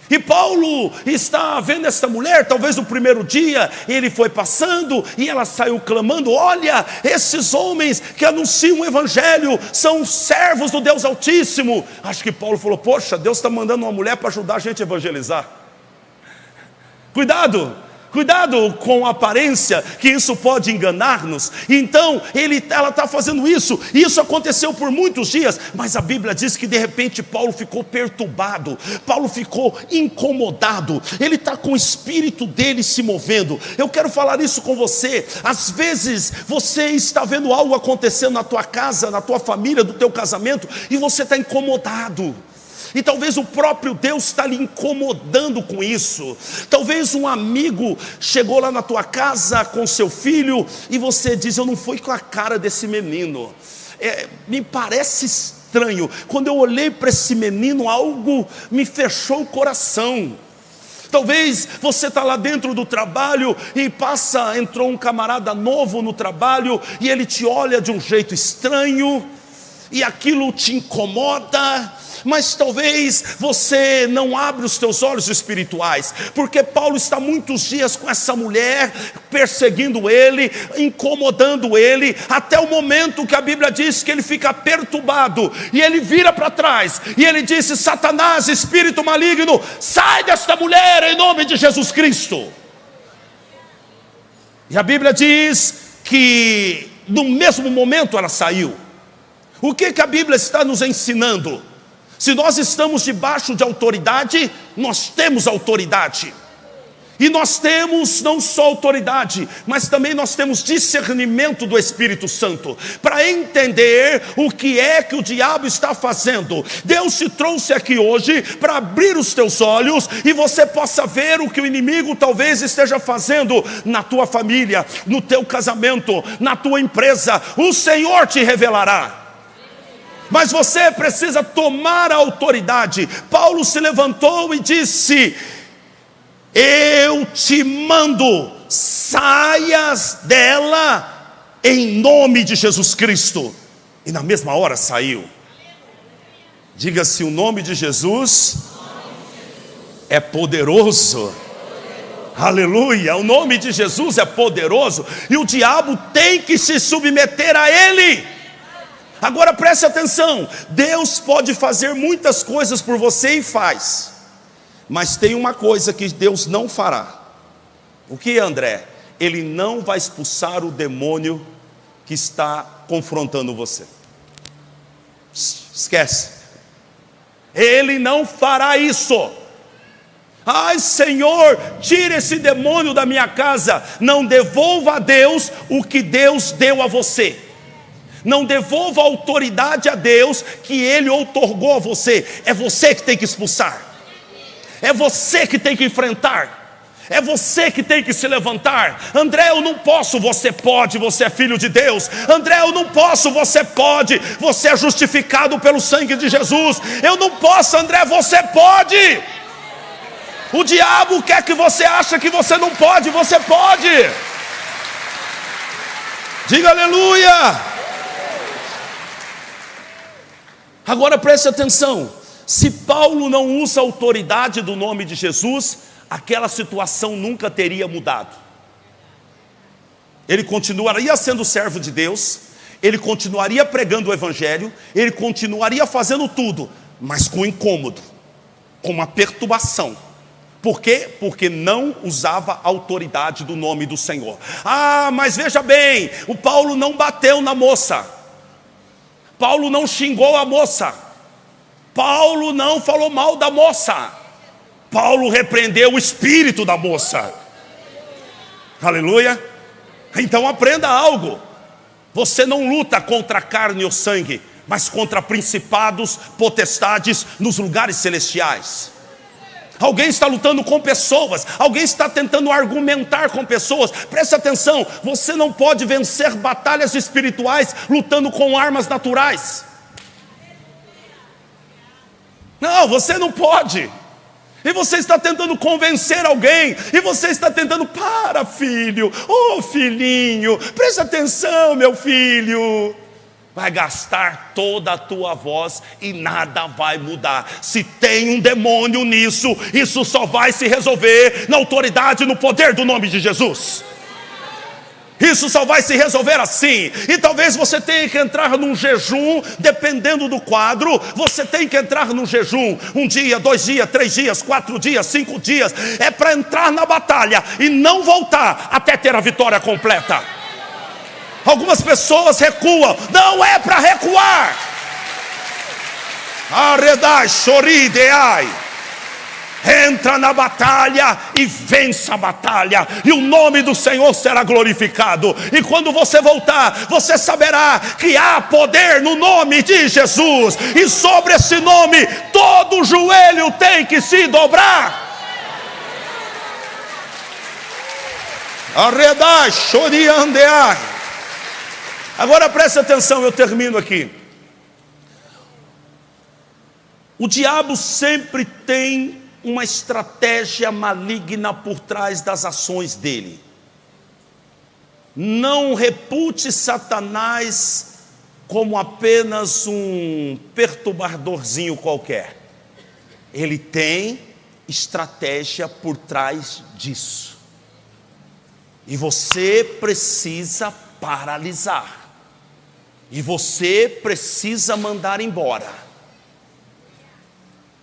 E Paulo está vendo essa mulher, talvez no primeiro dia, ele foi passando, e ela saiu clamando: olha, esses homens que anunciam o Evangelho, são servos do Deus Altíssimo. Acho que Paulo falou: poxa, Deus está mandando uma mulher para ajudar a gente a evangelizar. Cuidado com a aparência, que isso pode enganar-nos. Então ela está fazendo isso, e isso aconteceu por muitos dias, mas a Bíblia diz que de repente Paulo ficou perturbado, Paulo ficou incomodado, ele está com o espírito dele se movendo. Eu quero falar isso com você. Às vezes você está vendo algo acontecendo na tua casa, na tua família, do teu casamento, e você está incomodado. E talvez o próprio Deus está lhe incomodando com isso. Talvez um amigo chegou lá na tua casa com seu filho, e você diz: eu não fui com a cara desse menino, me parece estranho, quando eu olhei para esse menino, algo me fechou o coração. Talvez você está lá dentro do trabalho e entrou um camarada novo no trabalho, e ele te olha de um jeito estranho, e aquilo te incomoda. Mas talvez você não abra os teus olhos espirituais, porque Paulo está muitos dias com essa mulher, perseguindo ele, incomodando ele, até o momento que a Bíblia diz que ele fica perturbado, e ele vira para trás, e ele disse: Satanás, espírito maligno, sai desta mulher em nome de Jesus Cristo. E a Bíblia diz que no mesmo momento ela saiu. O que a Bíblia está nos ensinando? Se nós estamos debaixo de autoridade, nós temos autoridade. E nós temos não só autoridade, mas também nós temos discernimento do Espírito Santo, para entender o que é que o diabo está fazendo. Deus te trouxe aqui hoje para abrir os teus olhos, e você possa ver o que o inimigo talvez esteja fazendo na tua família, no teu casamento, na tua empresa. O Senhor te revelará. Mas você precisa tomar a autoridade. Paulo se levantou e disse: eu te mando, saias dela em nome de Jesus Cristo. E na mesma hora saiu. Diga-se: o nome de Jesus é poderoso. Aleluia, o nome de Jesus é poderoso, e o diabo tem que se submeter a ele. Agora preste atenção, Deus pode fazer muitas coisas por você, e faz, mas tem uma coisa que Deus não fará. O que, André? Ele não vai expulsar o demônio que está confrontando você. Esquece. Ele não fará isso. Ai, Senhor, tira esse demônio da minha casa. Não devolva a Deus o que Deus deu a você. Não devolva a autoridade a Deus que Ele outorgou a você. É você que tem que expulsar. É você que tem que enfrentar. É você que tem que se levantar. André, eu não posso. Você pode, você é filho de Deus. André, eu não posso. Você pode, você é justificado pelo sangue de Jesus. Eu não posso, André, você pode. O diabo quer que você ache que você não pode. Você pode. Diga aleluia. Agora preste atenção. Se Paulo não usa a autoridade do nome de Jesus, aquela situação nunca teria mudado. Ele continuaria sendo servo de Deus, ele continuaria pregando o evangelho, ele continuaria fazendo tudo, mas com incômodo, com uma perturbação. Por quê? Porque não usava a autoridade do nome do Senhor. Ah, mas veja bem, o Paulo não bateu na moça, Paulo não xingou a moça, Paulo não falou mal da moça, Paulo repreendeu o espírito da moça. Aleluia. Então aprenda algo. Você não luta contra a carne ou sangue, mas contra principados, potestades nos lugares celestiais. Alguém está lutando com pessoas, alguém está tentando argumentar com pessoas. Preste atenção, você não pode vencer batalhas espirituais lutando com armas naturais. Não, você não pode. E você está tentando convencer alguém, e você está tentando, para filho, ô filhinho, preste atenção meu filho. Vai gastar toda a tua voz e nada vai mudar. Se tem um demônio nisso, isso só vai se resolver na autoridade e no poder do nome de Jesus. Isso só vai se resolver assim. E talvez você tenha que entrar num jejum, dependendo do quadro. Você tem que entrar num jejum, 1 dia, 2 dias, 3 dias, 4 dias, 5 dias. É para entrar na batalha e não voltar até ter a vitória completa. Algumas pessoas recuam, não é para recuar. Arredai, chorideai. Entra na batalha e vença a batalha, e o nome do Senhor será glorificado. E quando você voltar, você saberá que há poder no nome de Jesus, e sobre esse nome todo joelho tem que se dobrar. Arredai, choriandeai. Agora preste atenção, eu termino aqui. O diabo sempre tem uma estratégia maligna por trás das ações dele. Não repute Satanás como apenas um perturbadorzinho qualquer. Ele tem estratégia por trás disso. E você precisa paralisar. E você precisa mandar embora.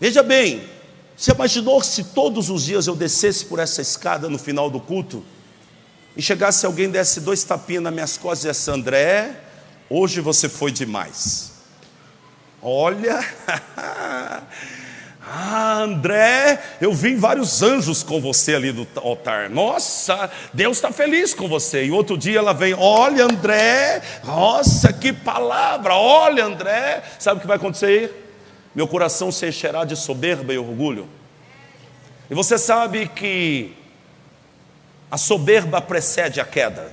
Veja bem, você imaginou se todos os dias eu descesse por essa escada no final do culto e chegasse alguém, desse 2 tapinhas nas minhas costas e disse: André, hoje você foi demais. Olha, André, eu vi vários anjos com você ali do altar. Nossa, Deus está feliz com você. E outro dia ela vem: olha, André, nossa, que palavra. Olha, André, sabe o que vai acontecer? Meu coração se encherá de soberba e orgulho. E você sabe que a soberba precede a queda.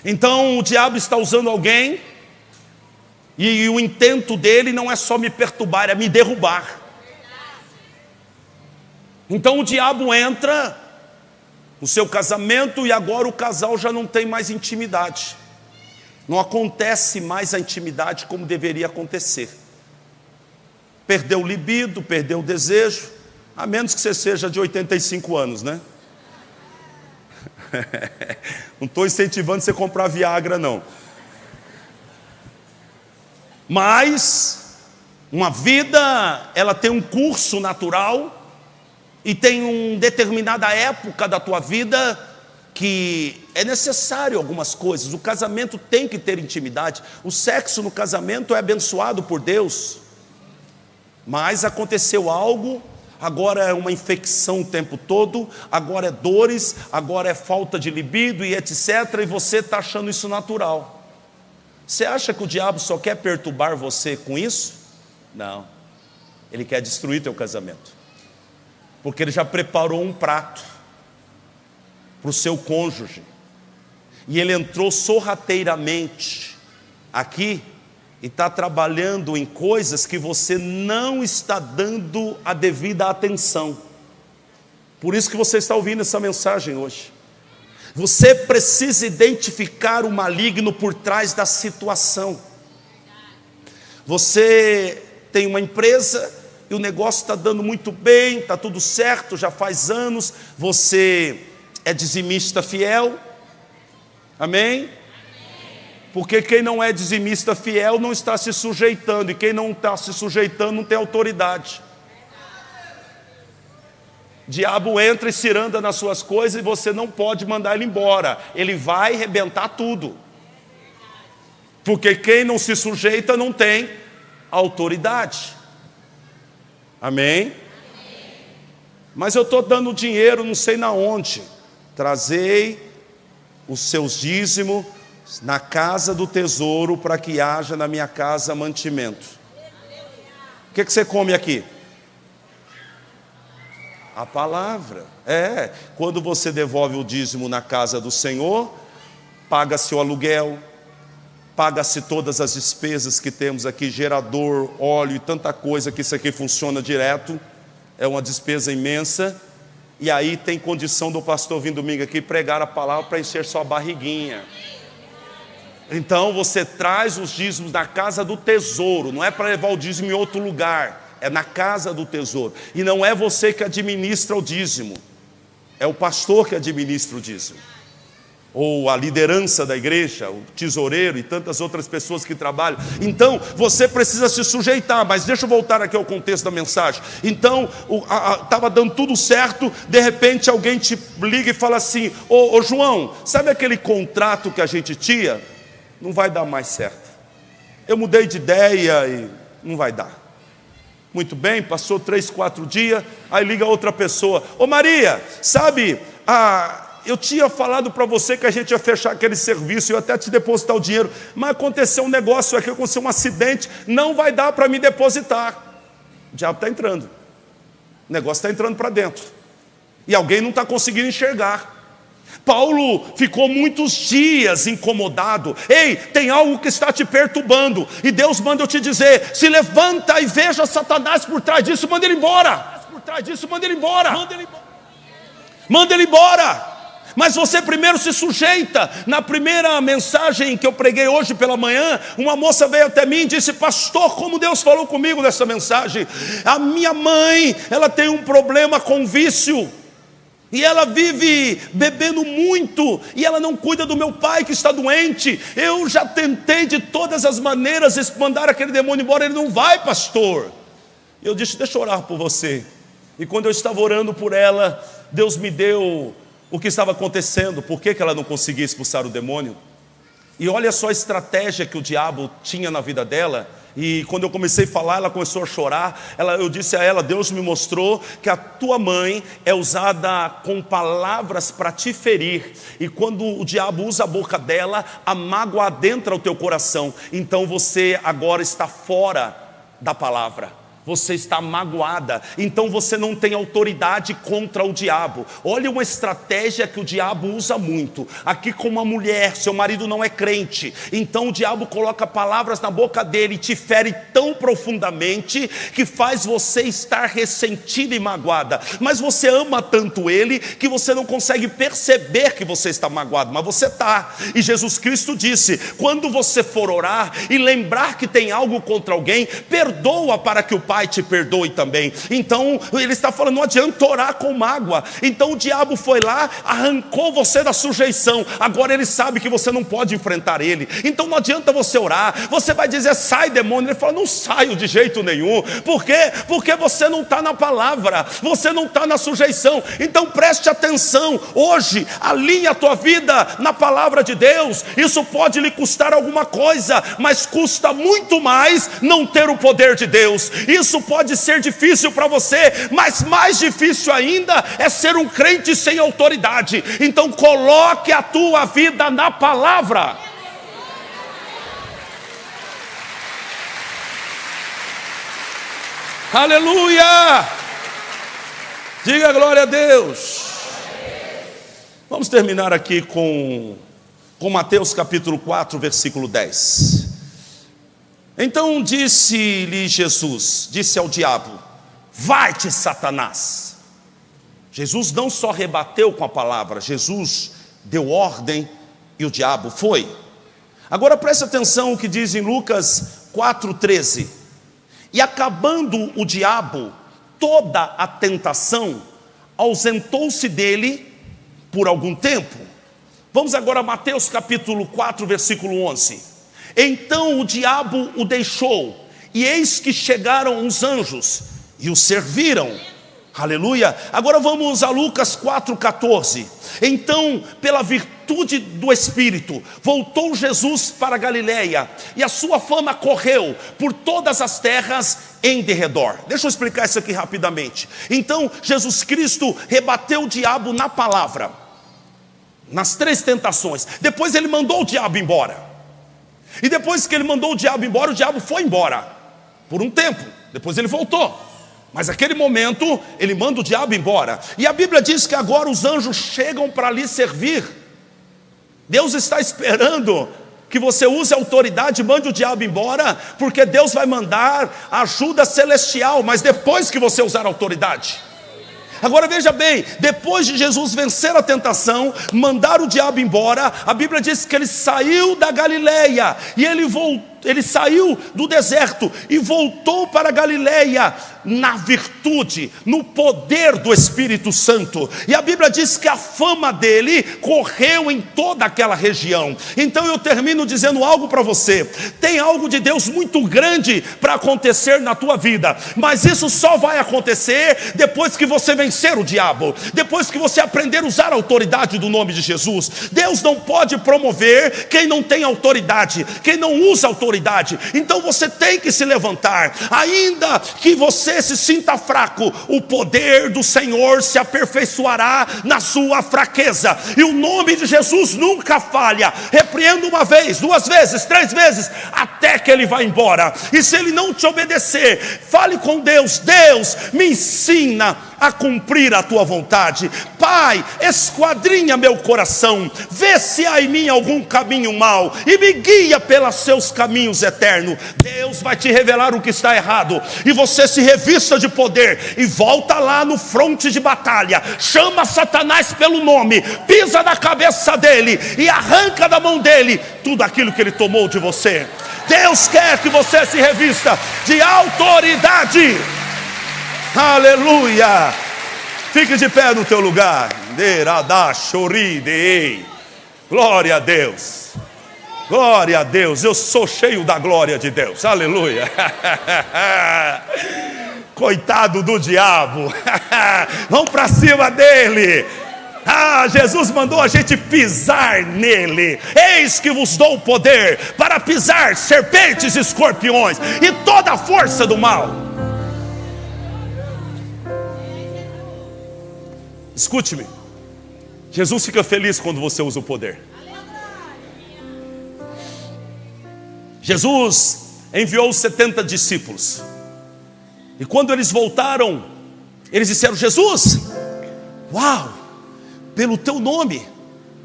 Então o diabo está usando alguém, e o intento dele não é só me perturbar, é me derrubar. Então o diabo entra no seu casamento, e agora o casal já não tem mais intimidade. Não acontece mais a intimidade como deveria acontecer. Perdeu o libido, perdeu o desejo, a menos que você seja de 85 anos, né? Não estou incentivando você a comprar Viagra, não. Mas uma vida, ela tem um curso natural, e tem uma determinada época da tua vida que é necessário algumas coisas. O casamento tem que ter intimidade. O sexo no casamento é abençoado por Deus. Mas aconteceu algo, agora é uma infecção o tempo todo, agora é dores, agora é falta de libido e etc. E você está achando isso natural. Você acha que o diabo só quer perturbar você com isso? Não. Ele quer destruir teu casamento. Porque ele já preparou um prato para o seu cônjuge. E ele entrou sorrateiramente aqui e está trabalhando em coisas que você não está dando a devida atenção. Por isso que você está ouvindo essa mensagem hoje. Você precisa identificar o maligno por trás da situação. Você tem uma empresa e o negócio está dando muito bem, está tudo certo, já faz anos, você é dizimista fiel, amém? Porque quem não é dizimista fiel não está se sujeitando, e quem não está se sujeitando não tem autoridade. O diabo entra e ciranda nas suas coisas e você não pode mandar ele embora, ele vai arrebentar tudo. Porque quem não se sujeita não tem autoridade. Amém? Mas eu estou dando dinheiro não sei na onde. Trazei os seus dízimos na casa do tesouro, para que haja na minha casa mantimento. O que você come aqui? A palavra. Quando você devolve o dízimo na casa do Senhor, paga-se o aluguel, paga-se todas as despesas que temos aqui, gerador, óleo e tanta coisa, que isso aqui funciona direto, é uma despesa imensa. E aí tem condição do pastor vir domingo aqui pregar a palavra para encher sua barriguinha. Então você traz os dízimos da casa do tesouro, não é para levar o dízimo em outro lugar, é na casa do tesouro. E não é você que administra o dízimo, é o pastor que administra o dízimo, ou a liderança da igreja, o tesoureiro e tantas outras pessoas que trabalham. Então você precisa se sujeitar. Mas deixa eu voltar aqui ao contexto da mensagem. Então estava dando tudo certo, de repente alguém te liga e fala assim: ô João, sabe aquele contrato que a gente tinha? Não vai dar mais certo, eu mudei de ideia e não vai dar. Muito bem, passou 3, 4 dias, aí liga outra pessoa: ô Maria, sabe, eu tinha falado para você que a gente ia fechar aquele serviço, eu até te depositar o dinheiro, mas aconteceu um negócio aqui, aconteceu um acidente, não vai dar para me depositar. O diabo está entrando, o negócio está entrando para dentro, e alguém não está conseguindo enxergar. Paulo ficou muitos dias incomodado. Ei, tem algo que está te perturbando, e Deus manda eu te dizer: se levanta e veja Satanás por trás disso, manda ele embora. Manda ele embora. Mas você primeiro se sujeita. Na primeira mensagem que eu preguei hoje pela manhã, uma moça veio até mim e disse: pastor, como Deus falou comigo nessa mensagem. A minha mãe, ela tem um problema com vício, e ela vive bebendo muito, e ela não cuida do meu pai que está doente. Eu já tentei de todas as maneiras mandar aquele demônio embora, ele não vai, pastor. Eu disse: deixa eu orar por você. E quando eu estava orando por ela, Deus me deu o que estava acontecendo, por que ela não conseguia expulsar o demônio. E olha só a estratégia que o diabo tinha na vida dela. E quando eu comecei a falar, ela começou a chorar. Eu disse a ela: Deus me mostrou que a tua mãe é usada com palavras para te ferir, e quando o diabo usa a boca dela, a mágoa adentra o teu coração. Então você agora está fora da palavra, você está magoada, então você não tem autoridade contra o diabo. Olha uma estratégia que o diabo usa muito. Aqui com uma mulher, seu marido não é crente, então o diabo coloca palavras na boca dele e te fere tão profundamente que faz você estar ressentida e magoada. Mas você ama tanto ele que você não consegue perceber que você está magoado, mas você está. E Jesus Cristo disse: quando você for orar e lembrar que tem algo contra alguém, perdoa para que o Pai te perdoe também. Então ele está falando: não adianta orar com mágoa. Então o diabo foi lá, arrancou você da sujeição. Agora ele sabe que você não pode enfrentar ele, então não adianta você orar. Você vai dizer: sai demônio. Ele fala: não saio de jeito nenhum. Por quê? Porque você não está na palavra, você não está na sujeição. Então preste atenção hoje, alinhe a tua vida na palavra de Deus. Isso pode lhe custar alguma coisa, mas custa muito mais não ter o poder de Deus. Isso pode ser difícil para você, mas mais difícil ainda é ser um crente sem autoridade. Então coloque a tua vida na palavra. Aleluia! Diga glória a Deus. Vamos terminar aqui com Mateus capítulo 4, versículo 10. Então disse-lhe Jesus, disse ao diabo: vai-te, Satanás. Jesus não só rebateu com a palavra, Jesus deu ordem e o diabo foi. Agora preste atenção o que diz em Lucas 4,13. E acabando o diabo toda a tentação, ausentou-se dele por algum tempo. Vamos agora a Mateus capítulo 4, versículo 11. Então o diabo o deixou, e eis que chegaram os anjos e o serviram. Aleluia. Agora vamos a Lucas 4,14. Então, pela virtude do Espírito, voltou Jesus para a Galileia, e a sua fama correu por todas as terras em derredor. Deixa eu explicar isso aqui rapidamente. Então, Jesus Cristo rebateu o diabo na palavra, nas 3 tentações. Depois ele mandou o diabo embora. E depois que ele mandou o diabo embora, o diabo foi embora por um tempo. Depois ele voltou. Mas naquele momento, ele manda o diabo embora. E a Bíblia diz que agora os anjos chegam para lhe servir. Deus está esperando que você use a autoridade, mande o diabo embora, porque Deus vai mandar ajuda celestial, mas depois que você usar a autoridade. Agora veja bem, depois de Jesus vencer a tentação, mandar o diabo embora, a Bíblia diz que ele saiu da Galileia, e ele saiu do deserto e voltou para a Galileia na virtude, no poder do Espírito Santo. E a Bíblia diz que a fama dele correu em toda aquela região. Então eu termino dizendo algo para você: tem algo de Deus muito grande para acontecer na tua vida, mas isso só vai acontecer depois que você vencer o diabo, depois que você aprender a usar a autoridade do nome de Jesus. Deus não pode promover quem não tem autoridade, quem não usa autoridade. Então você tem que se levantar, ainda que você se sinta fraco, o poder do Senhor se aperfeiçoará na sua fraqueza, e o nome de Jesus nunca falha. Repreenda uma vez, 2 vezes, 3 vezes, até que ele vá embora. E se ele não te obedecer, fale com Deus: Deus, me ensina a cumprir a tua vontade. Pai, esquadrinha meu coração, vê se há em mim algum caminho mau, e me guia pelos seus caminhos eternos. Deus vai te revelar o que está errado, e você se revista de poder, e volta lá no fronte de batalha, chama Satanás pelo nome, pisa na cabeça dele, e arranca da mão dele tudo aquilo que ele tomou de você. Deus quer que você se revista de autoridade. Aleluia. Fique de pé no teu lugar. Glória a Deus. Glória a Deus. Eu sou cheio da glória de Deus. Aleluia. Coitado do diabo. Vamos para cima dele. Jesus mandou a gente pisar nele. Eis que vos dou o poder para pisar serpentes e escorpiões e toda a força do mal. Escute-me, Jesus fica feliz quando você usa o poder. Jesus enviou os 70 discípulos, e quando eles voltaram, eles disseram: Jesus, uau, pelo teu nome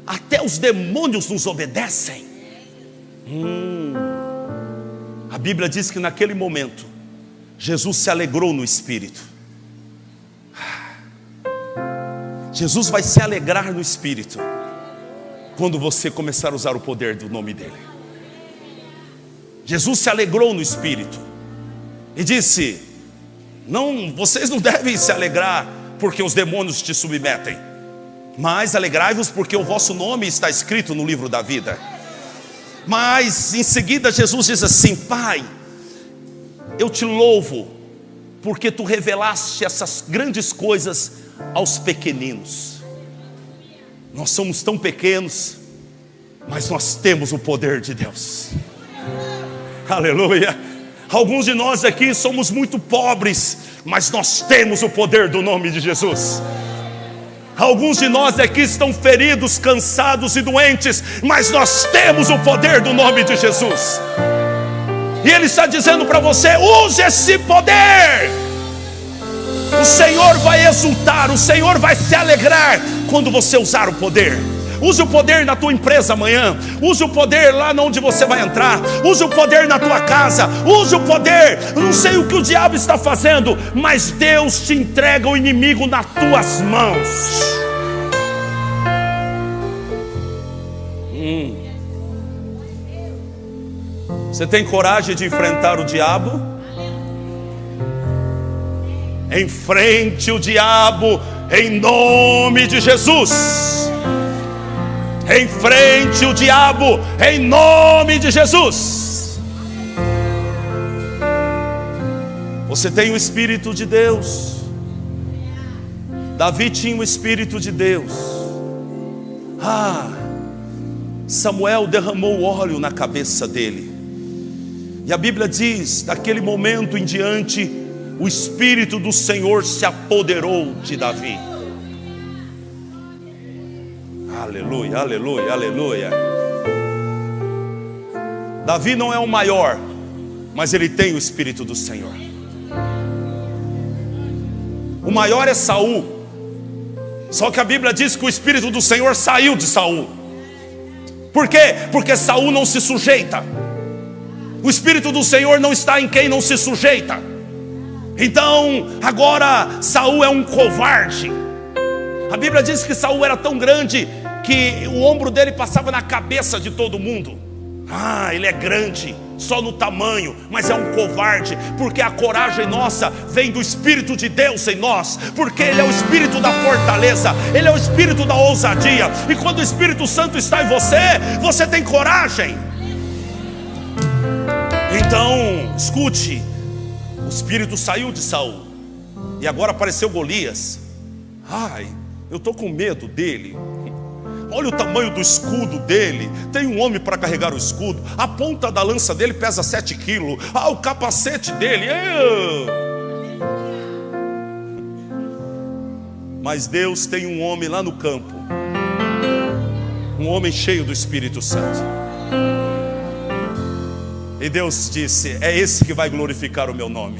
até os demônios nos obedecem. A Bíblia diz que naquele momento Jesus se alegrou no Espírito. Jesus vai se alegrar no Espírito quando você começar a usar o poder do nome dele. Jesus se alegrou no Espírito e disse: não, vocês não devem se alegrar porque os demônios te submetem, mas alegrai-vos porque o vosso nome está escrito no livro da vida. Mas em seguida Jesus diz assim: Pai, eu te louvo porque tu revelaste essas grandes coisas aos pequeninos. Nós somos tão pequenos, mas nós temos o poder de Deus. Aleluia. Alguns de nós aqui somos muito pobres, mas nós temos o poder do nome de Jesus. Alguns de nós aqui estão feridos, cansados e doentes, mas nós temos o poder do nome de Jesus. E Ele está dizendo para você: use esse poder. O Senhor vai exultar, o Senhor vai se alegrar quando você usar o poder. Use o poder na tua empresa amanhã. Use o poder lá onde você vai entrar. Use o poder na tua casa. Use o poder. Eu não sei o que o diabo está fazendo, mas Deus te entrega o inimigo nas tuas mãos. Você tem coragem de enfrentar o diabo? Enfrente o diabo em nome de Jesus. Enfrente o diabo em nome de Jesus. Você tem o Espírito de Deus. Davi tinha o Espírito de Deus. Samuel derramou óleo na cabeça dele. E a Bíblia diz, daquele momento em diante, o Espírito do Senhor se apoderou de Davi. Aleluia, aleluia, aleluia. Davi não é o maior, mas ele tem o Espírito do Senhor. O maior é Saul. Só que a Bíblia diz que o Espírito do Senhor saiu de Saul. Por quê? Porque Saul não se sujeita. O Espírito do Senhor não está em quem não se sujeita. Então, agora Saul é um covarde. A Bíblia diz que Saul era tão grande que o ombro dele passava na cabeça de todo mundo. Ele é grande, só no tamanho, mas é um covarde, porque a coragem nossa vem do Espírito de Deus em nós, porque Ele é o Espírito da fortaleza, Ele é o Espírito da ousadia. E quando o Espírito Santo está em você, você tem coragem. Então, escute, o Espírito saiu de Saul, e agora apareceu Golias. Eu estou com medo dele. Olha o tamanho do escudo dele. Tem um homem para carregar o escudo. A ponta da lança dele pesa 7 quilos. O capacete dele. Mas Deus tem um homem lá no campo, um homem cheio do Espírito Santo. E Deus disse: é esse que vai glorificar o meu nome.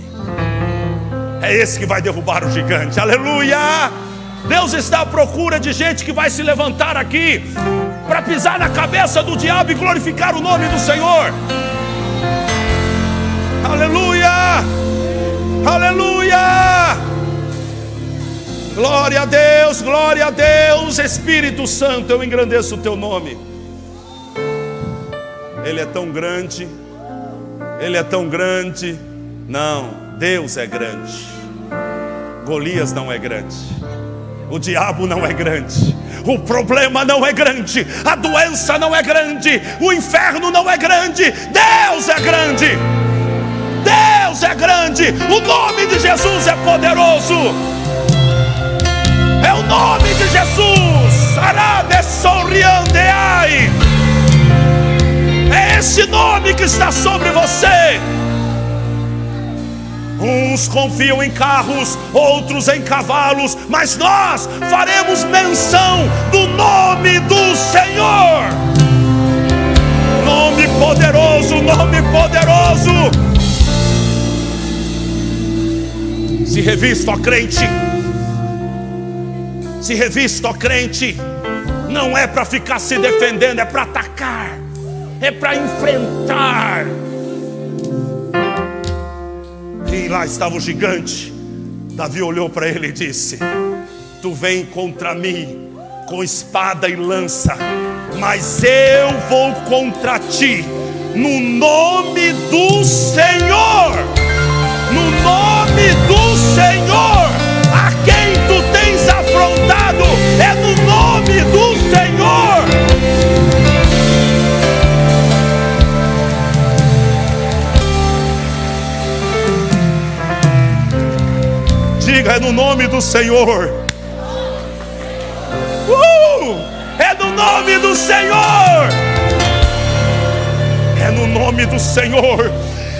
É esse que vai derrubar o gigante. Aleluia! Deus está à procura de gente que vai se levantar aqui para pisar na cabeça do diabo e glorificar o nome do Senhor. Aleluia! Aleluia! Glória a Deus, glória a Deus. Espírito Santo, eu engrandeço o teu nome. Ele é tão grande. Ele é tão grande. Não, Deus é grande. Golias não é grande. O diabo não é grande, o problema não é grande, a doença não é grande, o inferno não é grande. Deus é grande. Deus é grande. O nome de Jesus é poderoso. É o nome de Jesus. É esse nome que está sobre você. Uns confiam em carros, outros em cavalos, mas nós faremos menção do nome do Senhor. Nome poderoso, nome poderoso. Se revista, ó crente. Se revista, ó crente. Não é para ficar se defendendo, é para atacar, é para enfrentar. E lá estava o gigante. Davi olhou para ele e disse: tu vem contra mim com espada e lança, mas eu vou contra ti no nome do Senhor. No nome do Senhor. A quem tu tens afrontado é no nome do Senhor. Diga: é no nome do Senhor. É no nome do Senhor. É no nome do Senhor.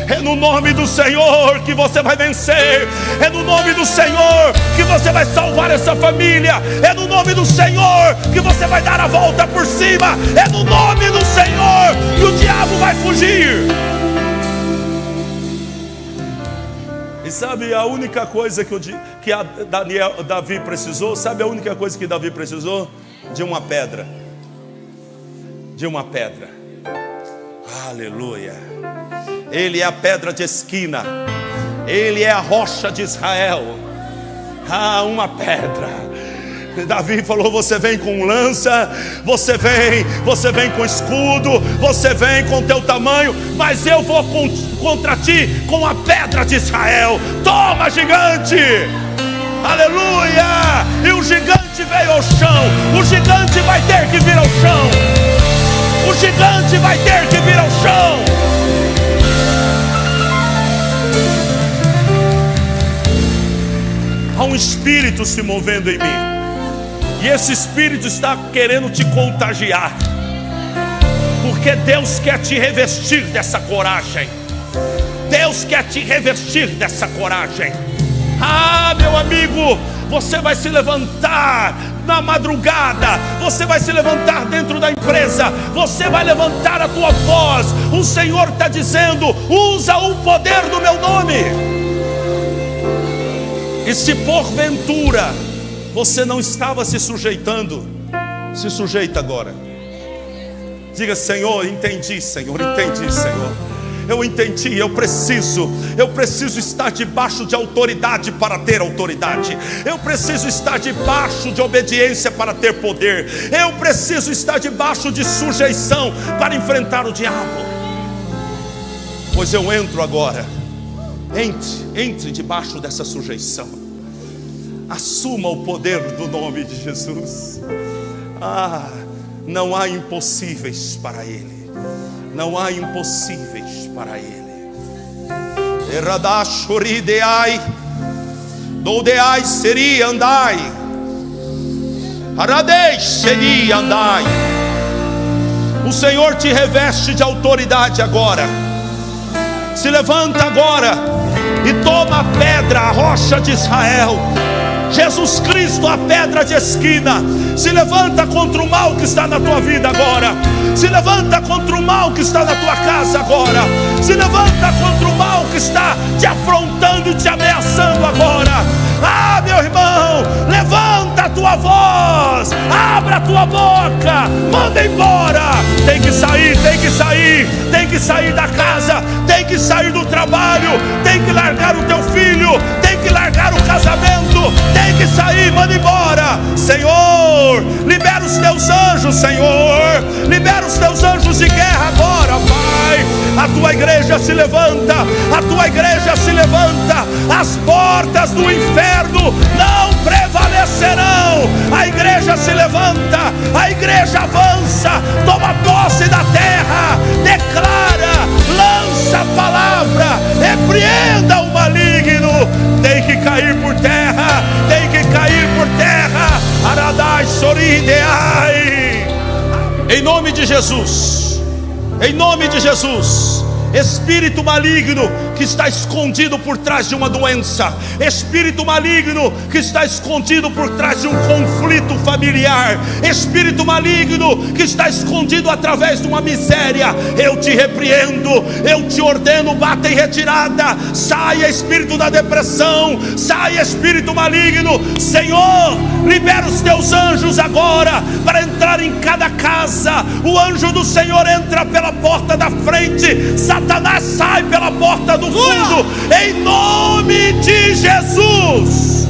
É no nome do Senhor que você vai vencer. É no nome do Senhor que você vai salvar essa família. É no nome do Senhor que você vai dar a volta por cima. É no nome do Senhor que o diabo vai fugir. E sabe a única coisa que Davi precisou? Sabe a única coisa que Davi precisou? De uma pedra. De uma pedra. Aleluia. Ele é a pedra de esquina. Ele é a rocha de Israel. Uma pedra. Davi falou: você vem com lança, você vem com escudo, você vem com teu tamanho, mas eu vou contra ti com a pedra de Israel. Toma, gigante. Aleluia. E o gigante veio ao chão. O gigante vai ter que vir ao chão. O gigante vai ter que vir ao chão. Há um espírito se movendo em mim. E esse espírito está querendo te contagiar. Porque Deus quer te revestir dessa coragem. Deus quer te revestir dessa coragem. Meu amigo, você vai se levantar na madrugada. Você vai se levantar dentro da empresa. Você vai levantar a tua voz. O Senhor está dizendo: usa o poder do meu nome. E se porventura você não estava se sujeitando, se sujeita agora. Diga: Senhor, entendi, Senhor, entendi, Senhor. Eu entendi, eu preciso estar debaixo de autoridade para ter autoridade. Eu preciso estar debaixo de obediência para ter poder. Eu preciso estar debaixo de sujeição para enfrentar o diabo. Pois eu entro agora. Entre debaixo dessa sujeição. Assuma o poder do nome de Jesus. Não há impossíveis para Ele. Não há impossíveis para Ele. Eradashorideai, doudeai seria andai, aradei seria andai. O Senhor te reveste de autoridade agora. Se levanta agora e toma a pedra, a rocha de Israel. Jesus Cristo, a pedra de esquina. Se levanta contra o mal que está na tua vida agora. Se levanta contra o mal que está na tua casa agora. Se levanta contra o mal que está te afrontando e te ameaçando agora. Meu irmão, levanta a tua voz, abra a tua boca, manda embora. Tem que sair, tem que sair, tem que sair da casa, tem que sair do trabalho, tem que largar o teu filho, tem que largar o casamento, tem que sair, manda embora. Senhor, libera os teus anjos, Senhor, libera os teus anjos de guerra agora, Pai. A tua igreja se levanta, a tua igreja se levanta. As portas do inferno não prevalecerão. A igreja se levanta, a igreja avança, toma posse da terra, declara, lança a palavra, repreenda o maligno. Tem que cair por terra, tem que cair por terra. Aradai sorideai. Em nome de Jesus, em nome de Jesus. Espírito maligno que está escondido por trás de uma doença, espírito maligno que está escondido por trás de um conflito familiar, espírito maligno que está escondido através de uma miséria, eu te repreendo, eu te ordeno, bata em retirada. Saia espírito da depressão, saia espírito maligno. Senhor, libera os teus anjos agora para entrar em cada casa. O anjo do Senhor entra pela porta da frente, Satanás sai pela porta do fundo, em nome de Jesus.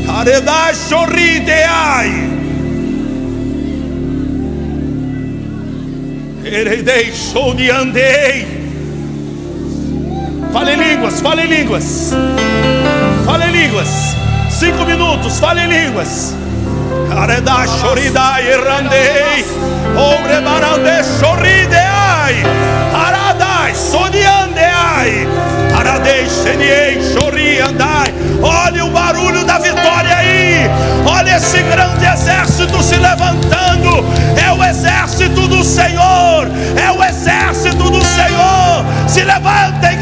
Aredai chorrideai, heredei choniandei. Fale em línguas, fale em línguas, fale em línguas. 5 minutos, fale em línguas. Aredai choridai errandei, obrebarande chorrideai. Aradai, soniandeai, aradei, xeniei, choriandai. Olha o barulho da vitória aí. Olha esse grande exército se levantando. É o exército do Senhor. É o exército do Senhor. Se levantem,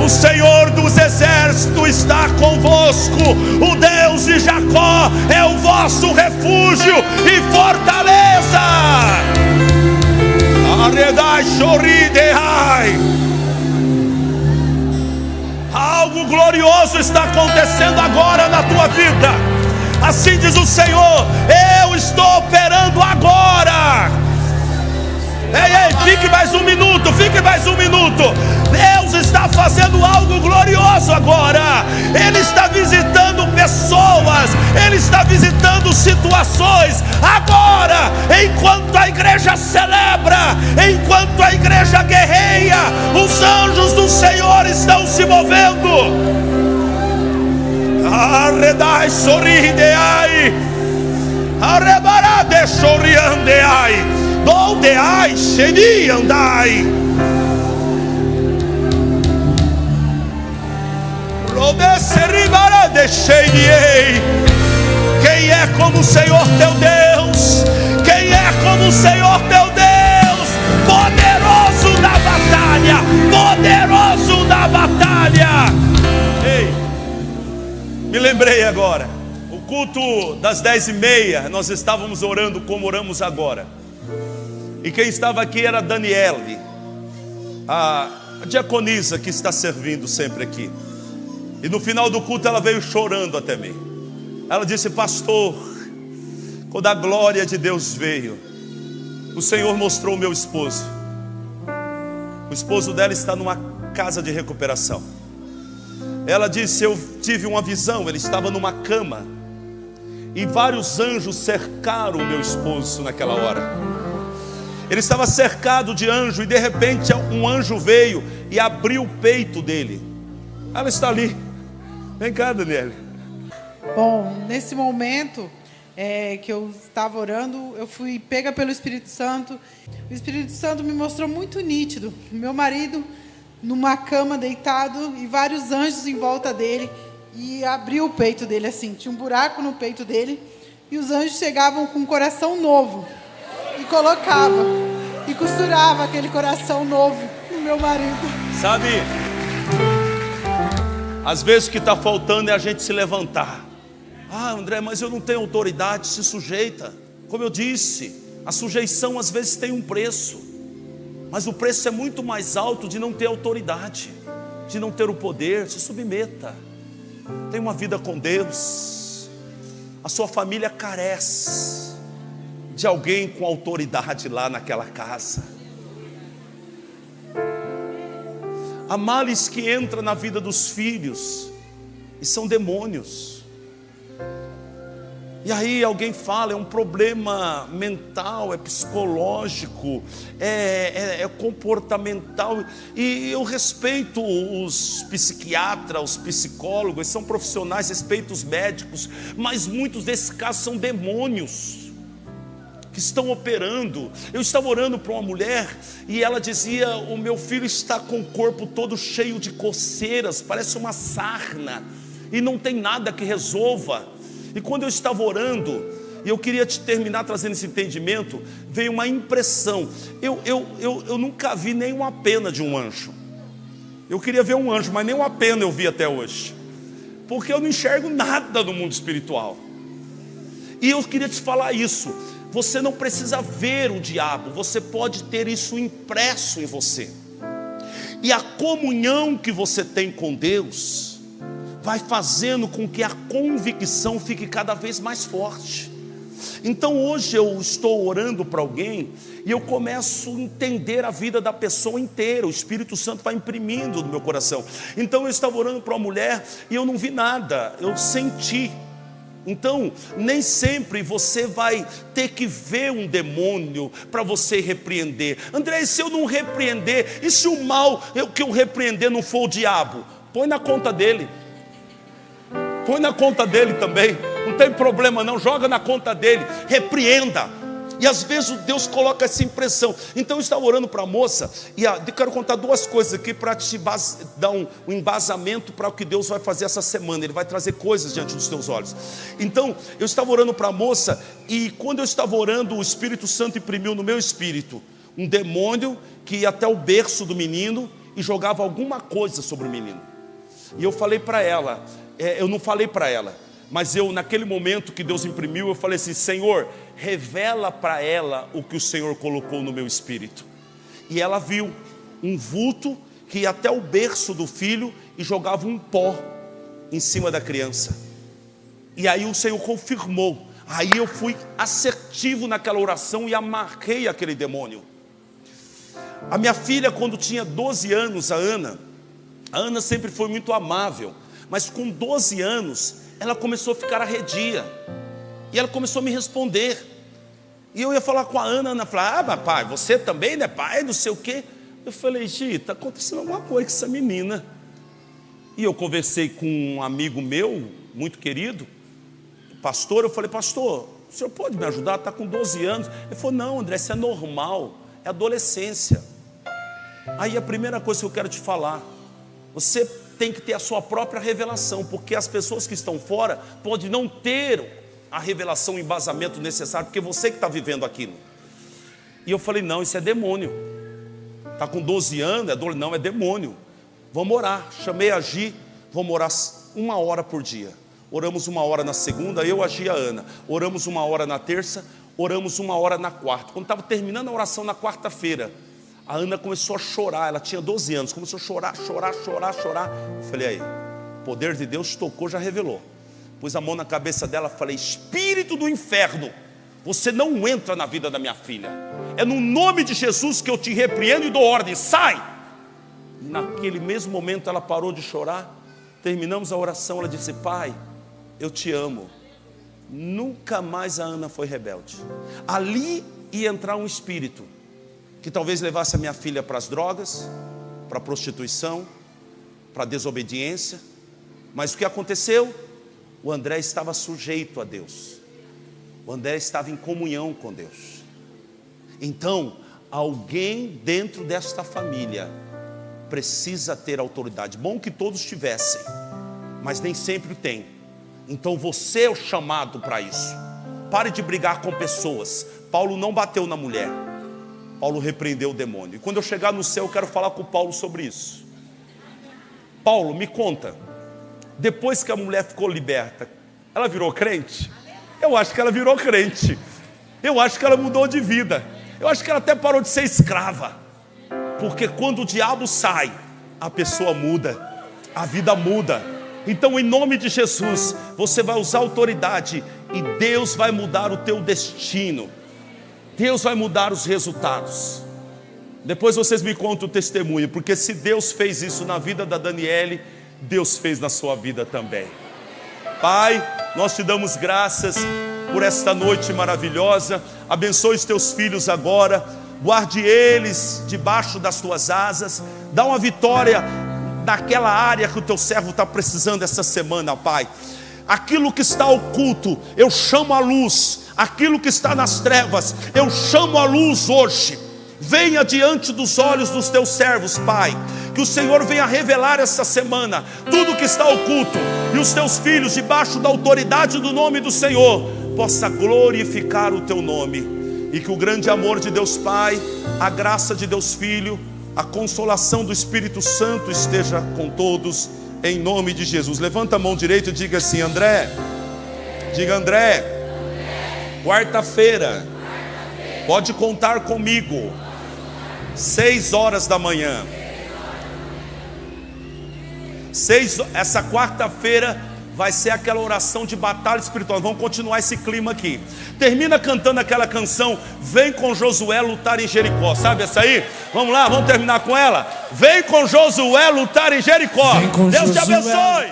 O Senhor dos exércitos está convosco, o Deus de Jacó é o vosso refúgio e fortaleza. Algo glorioso está acontecendo agora na tua vida. Assim diz o Senhor: eu estou operando agora. Ei, fique mais um minuto, Deus está fazendo algo glorioso agora. Ele está visitando pessoas, Ele está visitando situações agora. Enquanto a igreja celebra, enquanto a igreja guerreia, os anjos do Senhor estão se movendo. Arredai sorrideai, arrebarade sorriandeai, doldeai xeriandai, rodeseribarade xeriei. Quem é como o Senhor teu Deus? Quem é como o Senhor teu Deus? Poderoso na batalha, poderoso na batalha. Ei, me lembrei agora, o culto das 10h30, nós estávamos orando como oramos agora. E quem estava aqui era a Daniele, a diaconisa que está servindo sempre aqui. E no final do culto ela veio chorando até mim. Ela disse: pastor, quando a glória de Deus veio, o Senhor mostrou o meu esposo. O esposo dela está numa casa de recuperação. Ela disse: eu tive uma visão, ele estava numa cama e vários anjos cercaram o meu esposo naquela hora. Ele estava cercado de anjos e de repente um anjo veio e abriu o peito dele. Ela está ali. Vem cá, Daniele. Bom, nesse momento que eu estava orando, eu fui pega pelo Espírito Santo. O Espírito Santo me mostrou muito nítido meu marido numa cama deitado e vários anjos em volta dele, e abriu o peito dele assim, tinha um buraco no peito dele, e os anjos chegavam com um coração novo e colocava e costurava aquele coração novo no meu marido. Sabe, às vezes o que está faltando é a gente se levantar. Ah, André, mas eu não tenho autoridade. Se sujeita. Como eu disse, a sujeição às vezes tem um preço, mas o preço é muito mais alto de não ter autoridade, de não ter o poder. Se submeta, tenha uma vida com Deus. A sua família carece de alguém com autoridade lá naquela casa. Há males que entram na vida dos filhos e são demônios. E aí alguém fala, é um problema mental, é psicológico, é comportamental. E eu respeito os psiquiatras, os psicólogos, são profissionais, respeito os médicos, mas muitos desses casos são demônios que estão operando. Eu estava orando para uma mulher e ela dizia: o meu filho está com o corpo todo cheio de coceiras, parece uma sarna, e não tem nada que resolva. E quando eu estava orando, e eu queria te terminar trazendo esse entendimento, veio uma impressão. Eu nunca vi nenhuma pena de um anjo. Eu queria ver um anjo, mas nenhuma pena eu vi até hoje, porque eu não enxergo nada no mundo espiritual. E eu queria te falar isso: você não precisa ver o diabo, você pode ter isso impresso em você. E a comunhão que você tem com Deus vai fazendo com que a convicção fique cada vez mais forte. Então hoje eu estou orando para alguém e eu começo a entender a vida da pessoa inteira. O Espírito Santo vai imprimindo no meu coração. Então eu estava orando para uma mulher e eu não vi nada, eu senti. Então, nem sempre você vai ter que ver um demônio para você repreender. André, e se eu não repreender? E se o mal que eu repreender não for o diabo? Põe na conta dele. Põe na conta dele também. Não tem problema não, joga na conta dele. Repreenda. E às vezes Deus coloca essa impressão. Então eu estava orando para a moça, e eu quero contar duas coisas aqui para te dar um embasamento para o que Deus vai fazer essa semana. Ele vai trazer coisas diante dos teus olhos. Então eu estava orando para a moça, e quando eu estava orando, o Espírito Santo imprimiu no meu espírito um demônio que ia até o berço do menino e jogava alguma coisa sobre o menino. E eu falei para ela, eu não falei para ela, mas eu, naquele momento que Deus imprimiu, eu falei assim: Senhor, revela para ela o que o Senhor colocou no meu espírito. E ela viu um vulto que ia até o berço do filho e jogava um pó em cima da criança. E aí o Senhor confirmou. Aí eu fui assertivo naquela oração e amarrei aquele demônio. A minha filha, quando tinha 12 anos, a Ana sempre foi muito amável, mas com 12 anos, ela começou a ficar arredia, e ela começou a me responder, e eu ia falar com a Ana falava: mas pai, você também, né pai, não sei o quê. Eu falei: Gi, está acontecendo alguma coisa com essa menina. E eu conversei com um amigo meu, muito querido, pastor. Eu falei: pastor, o senhor pode me ajudar? Está com 12 anos. Ele falou: não, André, isso é normal, é adolescência. Aí a primeira coisa que eu quero te falar: você tem que ter a sua própria revelação, porque as pessoas que estão fora podem não ter a revelação, o embasamento necessário, porque você que está vivendo aquilo. E eu falei: não, isso é demônio. Está com 12 anos, não, é demônio. Vamos orar. Chamei a Gi, vamos orar 1 hora por dia. Oramos 1 hora na segunda, eu, a Gi e a Ana. Oramos 1 hora na terça, oramos 1 hora na quarta. Quando estava terminando a oração na quarta-feira, a Ana começou a chorar. Ela tinha 12 anos, começou a chorar. Eu falei: aí, o poder de Deus tocou, já revelou. Pus a mão na cabeça dela, falei: espírito do inferno, você não entra na vida da minha filha. É no nome de Jesus que eu te repreendo e dou ordem, sai! E naquele mesmo momento ela parou de chorar. Terminamos a oração, ela disse: pai, eu te amo. Nunca mais a Ana foi rebelde. Ali ia entrar um espírito que talvez levasse a minha filha para as drogas, para a prostituição, para a desobediência. Mas o que aconteceu? O André estava sujeito a Deus. O André estava em comunhão com Deus. Então, alguém dentro desta família precisa ter autoridade. Bom que todos tivessem, mas nem sempre tem. Então você é o chamado para isso. Pare de brigar com pessoas. Paulo não bateu na mulher, Paulo repreendeu o demônio. E quando eu chegar no céu, eu quero falar com Paulo sobre isso. Paulo, me conta, depois que a mulher ficou liberta, ela virou crente? Eu acho que ela virou crente. Eu acho que ela mudou de vida. Eu acho que ela até parou de ser escrava. Porque quando o diabo sai, a pessoa muda, a vida muda. Então, em nome de Jesus, você vai usar autoridade e Deus vai mudar o teu destino. Deus vai mudar os resultados. Depois vocês me contam o testemunho, porque se Deus fez isso na vida da Daniele, Deus fez na sua vida também. Pai, nós te damos graças por esta noite maravilhosa. Abençoe os teus filhos agora, guarde eles debaixo das tuas asas, dá uma vitória naquela área que o teu servo está precisando essa semana, Pai. Aquilo que está oculto, eu chamo a luz. Aquilo que está nas trevas, eu chamo a luz hoje. Venha diante dos olhos dos teus servos, Pai. Que o Senhor venha revelar essa semana tudo que está oculto, e os teus filhos, debaixo da autoridade do nome do Senhor, possa glorificar o teu nome. E que o grande amor de Deus Pai, a graça de Deus Filho, a consolação do Espírito Santo esteja com todos, em nome de Jesus. Levanta a mão direita e diga assim: André. Diga: André, quarta-feira, pode contar comigo, 6 horas da manhã. Essa quarta-feira vai ser aquela oração de batalha espiritual. Vamos continuar esse clima aqui. Termina cantando aquela canção, Vem com Josué lutar em Jericó. Sabe essa aí? Vamos lá, vamos terminar com ela. Vem com Josué lutar em Jericó. Deus te abençoe.